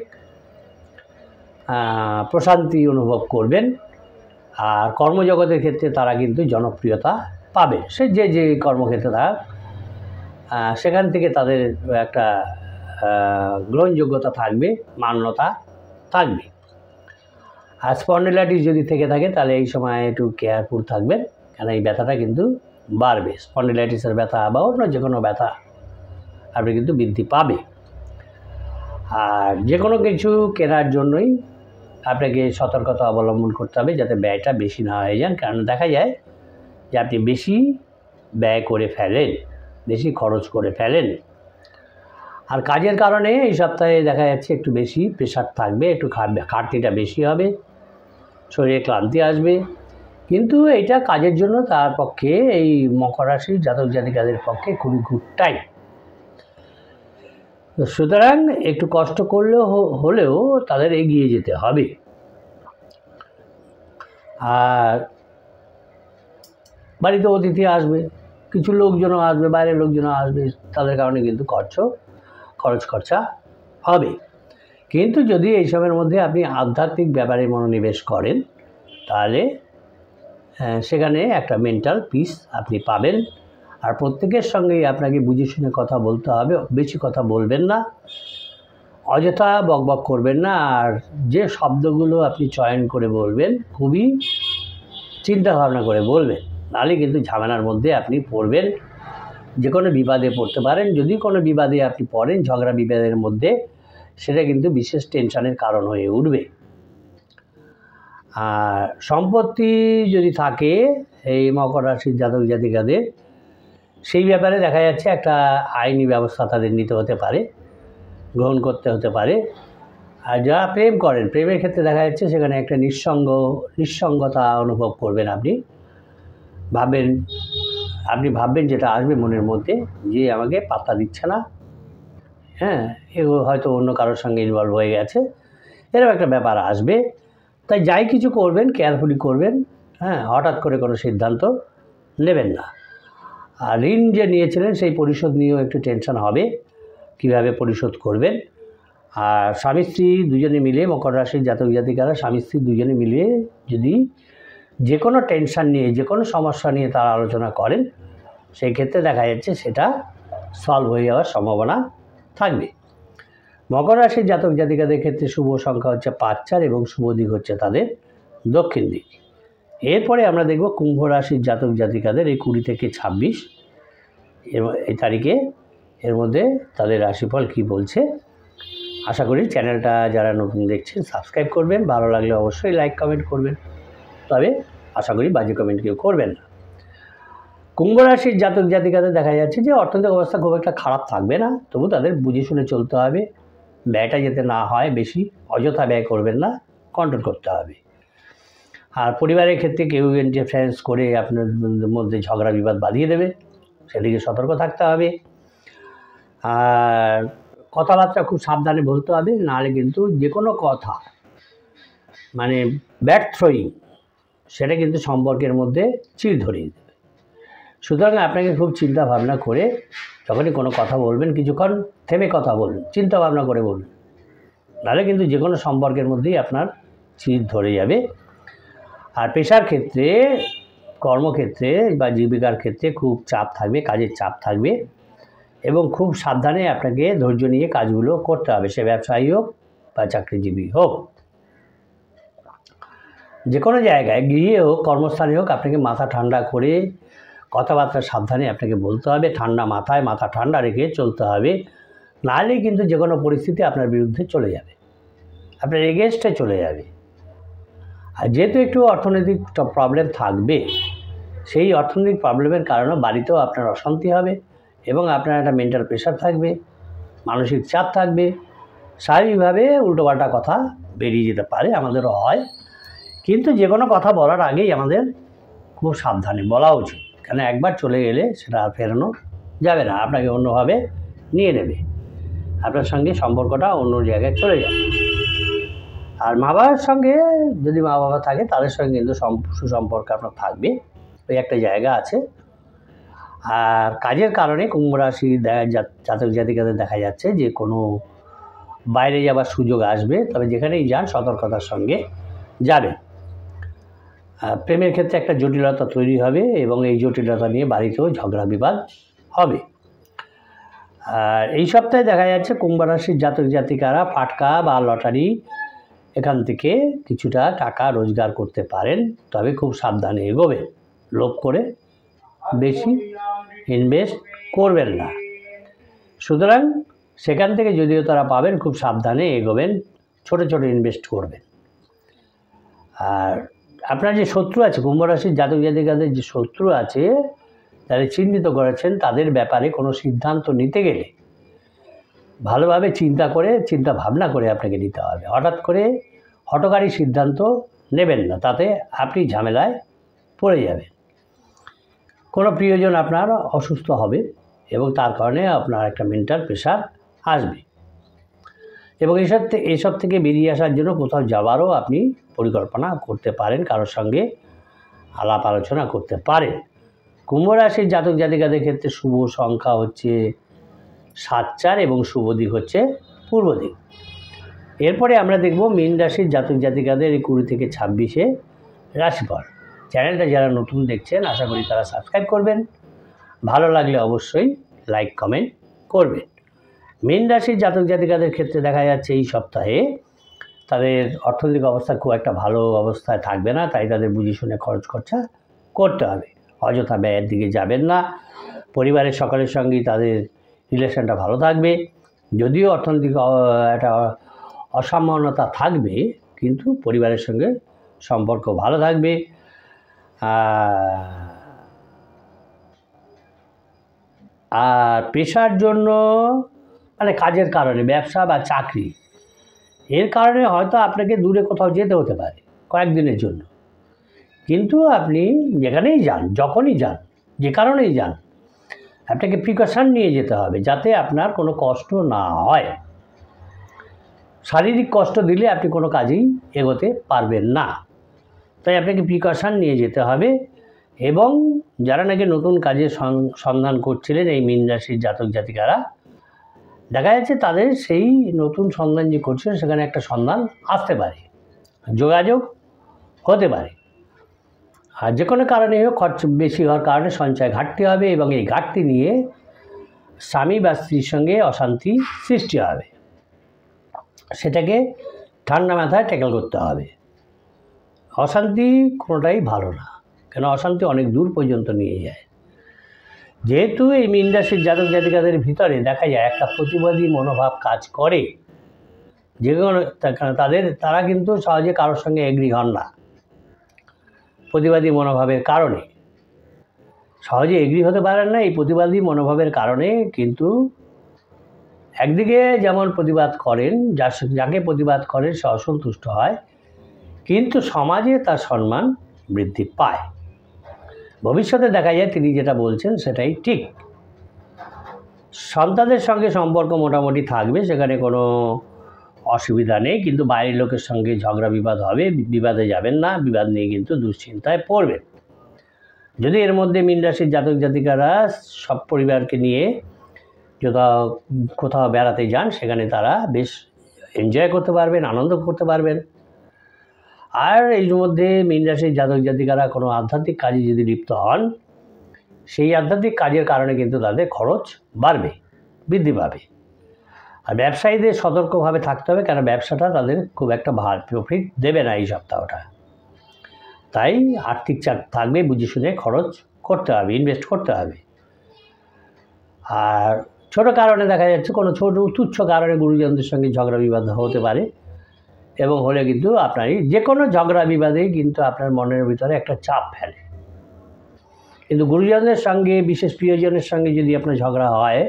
প্রশান্তি অনুভব করবেন। আর কর্মজগতের ক্ষেত্রে তারা কিন্তু জনপ্রিয়তা পাবে, সে যে কর্মক্ষেত্রে তারা সেখান থেকে তাদের একটা গ্রহণযোগ্যতা থাকবে, মান্যতা থাকবে। আর স্পন্ডিলাইটিস যদি থেকে থাকে তাহলে এই সময় একটু কেয়ারফুল থাকবেন, কেন এই ব্যথাটা কিন্তু বাড়বে। স্পন্ডিলাইটিসের ব্যথা বা অন্য যে কোনো ব্যথা আপনি কিন্তু বৃদ্ধি পাবে। আর যে কোনো কিছু কেনার জন্যই আপনাকে সতর্কতা অবলম্বন করতে হবে যাতে ব্যয়টা বেশি না হয়ে যান, কারণ দেখা যায় যে আপনি বেশি ব্যয় করে ফেলেন, বেশি খরচ করে ফেলেন। আর কাজের কারণে এই সপ্তাহে দেখা যাচ্ছে একটু বেশি প্রেশার থাকবে, একটু ঘাটতিটা বেশি হবে, শরীরে ক্লান্তি আসবে, কিন্তু এটা কাজের জন্য তার পক্ষে এই মকর রাশির জাতক জাতিকাদের পক্ষে খুবই গুড টাইম। সুতরাং একটু কষ্ট হলেও তাদের এগিয়ে যেতে হবে। আর বাড়িতে অতিথি আসবে, কিছু লোকজনও আসবে, বাইরের লোকজনও আসবে, তাদের কারণে কিন্তু খরচ খরচা হবে। কিন্তু যদি এই সময়ের মধ্যে আপনি আধ্যাত্মিক ব্যাপারে মনোনিবেশ করেন তাহলে সেখানে একটা মেন্টাল পিস আপনি পাবেন। আর প্রত্যেকের সঙ্গেই আপনাকে বুঝে শুনে কথা বলতে হবে, বেশি কথা বলবেন না, অযথা বকবক করবেন না। আর যে শব্দগুলো আপনি চয়ন করে বলবেন খুবই চিন্তা ভাবনা করে বলবেন, নাহলে কিন্তু ঝামেলার মধ্যে আপনি পড়বেন, যে কোনো বিবাদে পড়তে পারেন। যদি কোনো বিবাদে আপনি পড়েন, ঝগড়া বিবাদের মধ্যে, সেটা কিন্তু বিশেষ টেনশনের কারণ হয়ে উঠবে। আর সম্পত্তি যদি থাকে এই মকর রাশির জাতক জাতিকাদের, সেই ব্যাপারে দেখা যাচ্ছে একটা আইনি ব্যবস্থা তাদের নিতে হতে পারে, গ্রহণ করতে হতে পারে। আর যারা প্রেম করেন, প্রেমের ক্ষেত্রে দেখা যাচ্ছে সেখানে একটা নিঃসঙ্গতা অনুভব করবেন। আপনি ভাববেন যেটা আসবে মনের মধ্যে, যে আমাকে পাত্তা দিচ্ছে না, হ্যাঁ, এগুলো হয়তো অন্য কারোর সঙ্গে ইনভলভ হয়ে গেছে, এরকম একটা ব্যাপার আসবে। তাই যাই কিছু করবেন কেয়ারফুলি করবেন, হ্যাঁ, হঠাৎ করে কোনো সিদ্ধান্ত নেবেন না। আর ঋণ যে নিয়েছিলেন সেই পরিশোধ নিয়েও একটু টেনশন হবে, কিভাবে পরিশোধ করবেন। আর স্বামী স্ত্রী দুজনে মিলে, মকর রাশির জাতক জাতিকারা স্বামী স্ত্রী দুজনে মিলে যদি যে কোনো টেনশন নিয়ে, যে কোনো সমস্যা নিয়ে তারা আলোচনা করেন, সেই ক্ষেত্রে দেখা যাচ্ছে সেটা সলভ হয়ে যাওয়ার সম্ভাবনা থাকবে। মকর রাশির জাতক জাতিকাদের ক্ষেত্রে শুভ সংখ্যা হচ্ছে 5-4 এবং শুভ দিক হচ্ছে তাদের দক্ষিণ দিক। এরপরে আমরা দেখব কুম্ভ রাশির জাতক জাতিকাদের এই 20 থেকে 26 এই তারিখে, এর মধ্যে তাদের রাশিফল কি বলছে। আশা করি চ্যানেলটা যারা নতুন দেখছেন সাবস্ক্রাইব করবেন, ভালো লাগলে অবশ্যই লাইক কমেন্ট করবেন, তবে আশা করি বাজে কমেন্ট কেউ করবেন না। কুম্ভ রাশির জাতক জাতিকাদের দেখা যাচ্ছে যে অর্থনৈতিক অবস্থা খুব একটা খারাপ থাকবে না, তবু তাদের বুঝে শুনে চলতে হবে, ব্যয়টা যাতে না হয় বেশি, অযথা ব্যয় করবেন না, কন্ট্রোল করতে হবে। আর পরিবারের ক্ষেত্রে কেউ ইন্টারফারেন্স করে আপনার মধ্যে ঝগড়া বিবাদ বাঁধিয়ে দেবে, সেদিকে সতর্ক থাকতে হবে। আর কথাবার্তা খুব সাবধানে বলতে হবে, নাহলে কিন্তু যে কোনো কথা মানে ব্যাড থ্রোয়িং, সেটা কিন্তু সম্পর্কের মধ্যে চিড় ধরিয়ে দেবে। সুতরাং আপনাকে খুব চিন্তা ভাবনা করে যখনই কোনো কথা বলবেন, কিছুক্ষণ থেমে কথা বলুন, চিন্তা ভাবনা করে বলুন, নাহলে কিন্তু যে কোনো সম্পর্কের মধ্যেই আপনার চিড় ধরে যাবে। আর পেশার ক্ষেত্রে, কর্মক্ষেত্রে বা জীবিকার ক্ষেত্রে খুব চাপ থাকবে, কাজের চাপ থাকবে, এবং খুব সাবধানে আপনাকে ধৈর্য নিয়ে কাজগুলো করতে হবে, সে ব্যবসায়ী হোক বা চাকরিজীবী হোক। যে কোনো জায়গায়, গৃহে হোক কর্মস্থানে হোক, আপনাকে মাথা ঠান্ডা করে কথাবার্তা সাবধানে আপনাকে বলতে হবে, ঠান্ডা মাথায়, মাথা ঠান্ডা রেখে চলতে হবে, নাহলে কিন্তু যে কোনো পরিস্থিতি আপনার বিরুদ্ধে চলে যাবে, আপনার এগেনস্টে চলে যাবে। আর যেহেতু একটু অর্থনৈতিক প্রবলেম থাকবে, সেই অর্থনৈতিক প্রবলেমের কারণে বাড়িতেও আপনার অশান্তি হবে এবং আপনার একটা মেন্টাল প্রেশার থাকবে, মানসিক চাপ থাকবে, স্বাভাবিকভাবে উল্টোপাল্টা কথা বেরিয়ে যেতে পারে, আমাদেরও হয়। কিন্তু যে কোনো কথা বলার আগেই আমাদের খুব সাবধানে বলা উচিত, কেন একবার চলে গেলে সেটা আর ফেরানো যাবে না, আপনাকে অন্যভাবে নিয়ে নেবে, আপনার সঙ্গে সম্পর্কটা অন্য জায়গায় চলে যাবে। আর মা বাবার সঙ্গে, যদি মা বাবা থাকে তাদের সঙ্গে কিন্তু সুসম্পর্ক আপনার থাকবে, ওই একটা জায়গা আছে। আর কাজের কারণে কুম্ভ রাশি জাতক জাতিকাদের দেখা যাচ্ছে যে কোনো বাইরে যাবার সুযোগ আসবে, তবে যেখানেই যান সতর্কতার সঙ্গে যাবেন। প্রেমের ক্ষেত্রে একটা জটিলতা তৈরি হবে এবং এই জটিলতা নিয়ে বাড়িতেও ঝগড়া বিবাদ হবে। আর এই সপ্তাহে দেখা যাচ্ছে কুম্ভ রাশির জাতক জাতিকারা ফাটকা বা লটারি এখান থেকে কিছুটা টাকা রোজগার করতে পারেন, তবে খুব সাবধানে এগোবেন, লোভ করে বেশি ইনভেস্ট করবেন না। সুতরাং সেখান থেকে যদিও তারা পাবেন, খুব সাবধানে এগোবেন, ছোট ছোট ইনভেস্ট করবেন। আর আপনার যে শত্রু আছে, কুম্ভ রাশির জাতক জাতিকাদের যে শত্রু আছে, তাদের চিহ্নিত করেছেন, তাদের ব্যাপারে কোনো সিদ্ধান্ত নিতে গেলে ভালোভাবে চিন্তা ভাবনা করে আপনাকে নিতে হবে। হঠাৎ করে হঠকারী সিদ্ধান্ত নেবেন না, তাতে আপনি ঝামেলায় পড়ে যাবেন। কোনো প্রিয়জন আপনার অসুস্থ হবে এবং তার কারণে আপনার একটা মেন্টাল প্রেশার আসবে, এবং এসব থেকে বেরিয়ে আসার জন্য কোথাও যাওয়ারও আপনি পরিকল্পনা করতে পারেন, কারোর সঙ্গে আলাপ আলোচনা করতে পারেন। কুম্ভ রাশির জাতক জাতিকাদের ক্ষেত্রে শুভ সংখ্যা হচ্ছে 7-4 এবং শুভ দিক হচ্ছে পূর্ব দিক। এরপরে আমরা দেখব মীন রাশির জাতক জাতিকাদের এই 20 থেকে 26 রাশিফল। চ্যানেলটা যারা নতুন দেখছেন আশা করি তারা সাবস্ক্রাইব করবেন, ভালো লাগলে অবশ্যই লাইক কমেন্ট করবেন। মীন রাশির জাতক জাতিকাদের ক্ষেত্রে দেখা যাচ্ছে এই সপ্তাহে তাদের অর্থনৈতিক অবস্থা খুব একটা ভালো অবস্থায় থাকবে না, তাই তাদের বুঝে শুনে খরচ খরচা করতে হবে, অযথা ব্যয়ের দিকে যাবেন না। পরিবারের সকলের সঙ্গেই তাদের রিলেশনটা ভালো থাকবে, যদিও অর্থনৈতিক একটা অসামান্যতা থাকবে, কিন্তু পরিবারের সঙ্গে সম্পর্ক ভালো থাকবে। আর পেশার জন্য মানে কাজের কারণে, ব্যবসা বা চাকরি, এর কারণে হয়তো আপনাকে দূরে কোথাও যেতে হতে পারে কয়েকদিনের জন্য, কিন্তু আপনি যেখানেই যান, যখনই যান, যে কারণেই যান, আপনাকে প্রিকশন নিয়ে যেতে হবে যাতে আপনার কোনো কষ্ট না হয়। শারীরিক কষ্ট দিলে আপনি কোনো কাজেই এগোতে পারবেন না, তাই আপনাকে প্রিকশন নিয়ে যেতে হবে। এবং যারা নাকি নতুন কাজের সন্ধান করছিলেন, এই মীন রাশির জাতক জাতিকারা, দেখা যাচ্ছে তাদের সেই নতুন সন্ধান যে করছিলেন সেখানে একটা সন্ধান আসতে পারে, যোগাযোগ হতে পারে। আর যে কোনো কারণে হোক খরচ বেশি হওয়ার কারণে সঞ্চয় ঘাটতি হবে এবং এই ঘাটতি নিয়ে স্বামী বা স্ত্রীর সঙ্গে অশান্তি সৃষ্টি হবে। সেটাকে ঠান্ডা মাথায় ট্যাকেল করতে হবে। অশান্তি কোনোটাই ভালো না, কেন অশান্তি অনেক দূর পর্যন্ত নিয়ে যায়। যেহেতু এই মীন রাশির জাতক জাতিকাদের ভিতরে দেখা যায় একটা প্রতিবাদী মনোভাব কাজ করে, যে কোনো তারা কিন্তু সহজে কারোর সঙ্গে এগ্রি হন না। প্রতিবাদী মনোভাবের কারণে সহজে এগ্রি হতে পারেন না। এই প্রতিবাদী মনোভাবের কারণে কিন্তু একদিকে যেমন প্রতিবাদ করেন, যাকে প্রতিবাদ করেন সে অসন্তুষ্ট হয়, কিন্তু সমাজে তার সম্মান বৃদ্ধি পায়। ভবিষ্যতে দেখা যায় তিনি যেটা বলছেন সেটাই ঠিক। সন্তানদের সঙ্গে সম্পর্ক মোটামুটি থাকবে, সেখানে কোনো অসুবিধা নেই, কিন্তু বাইরের লোকের সঙ্গে ঝগড়া বিবাদ হবে, বিবাদে যাবেন না, বিবাদ নিয়ে কিন্তু দুশ্চিন্তায় পড়বেন। যদি এর মধ্যে মীন রাশির জাতক জাতিকারা সব পরিবারকে নিয়ে কোথাও বেড়াতে যান, সেখানে তারা বেশ এনজয় করতে পারবেন, আনন্দ করতে পারবেন। আর এই মধ্যে মীন রাশির জাতক জাতিকারা কোনো আধ্যাত্মিক কাজে যদি লিপ্ত হন, সেই আধ্যাত্মিক কাজের কারণে কিন্তু তাদের খরচ বাড়বে, বৃদ্ধি পাবে। আর ব্যবসায়ীদের সতর্কভাবে থাকতে হবে, কারণ ব্যবসাটা তাদের খুব একটা প্রফিট দেবে না এই সপ্তাহটা। তাই আর্থিক চাপ থাকবে, বুঝে শুনে খরচ করতে হবে, ইনভেস্ট করতে হবে। আর ছোটো কারণে দেখা যাচ্ছে কোনো তুচ্ছ কারণে গুরুজনদের সঙ্গে ঝগড়া বিবাদ হতে পারে, এবং হলে কিন্তু আপনারই যে কোনো ঝগড়া বিবাদেই কিন্তু আপনার মনের ভিতরে একটা চাপ ফেলে। কিন্তু গুরুজনদের সঙ্গে, বিশেষ প্রিয়জনের সঙ্গে যদি আপনার ঝগড়া হয়,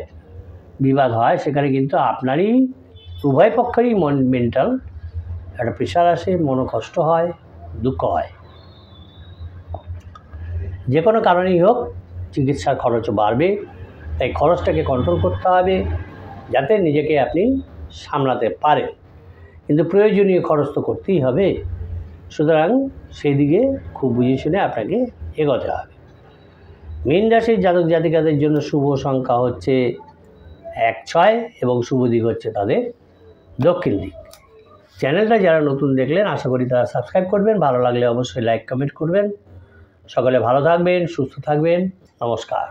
বিবাদ হয়, সেখানে কিন্তু আপনারই উভয় পক্ষেরই মেন্টাল একটা প্রেশার আসে, মনোকষ্ট হয়, দুঃখ হয়। যে কোনো কারণেই হোক চিকিৎসার খরচও বাড়বে, তাই খরচটাকে কন্ট্রোল করতে হবে যাতে নিজেকে আপনি সামলাতে পারেন। কিন্তু প্রয়োজনীয় খরচ তো করতেই হবে, সুতরাং সেই দিকে খুব বুঝে শুনে আপনাকে এগোতে হবে। মীন রাশির জাতক জাতিকাদের জন্য শুভ সংখ্যা হচ্ছে 1-6 এবং শুভ দিক হচ্ছে তাদের দক্ষিণ দিক। চ্যানেলটা যারা নতুন দেখলেন আশা করি তারা সাবস্ক্রাইব করবেন, ভালো লাগলে অবশ্যই লাইক কমেন্ট করবেন। সকলে ভালো থাকবেন, সুস্থ থাকবেন। নমস্কার।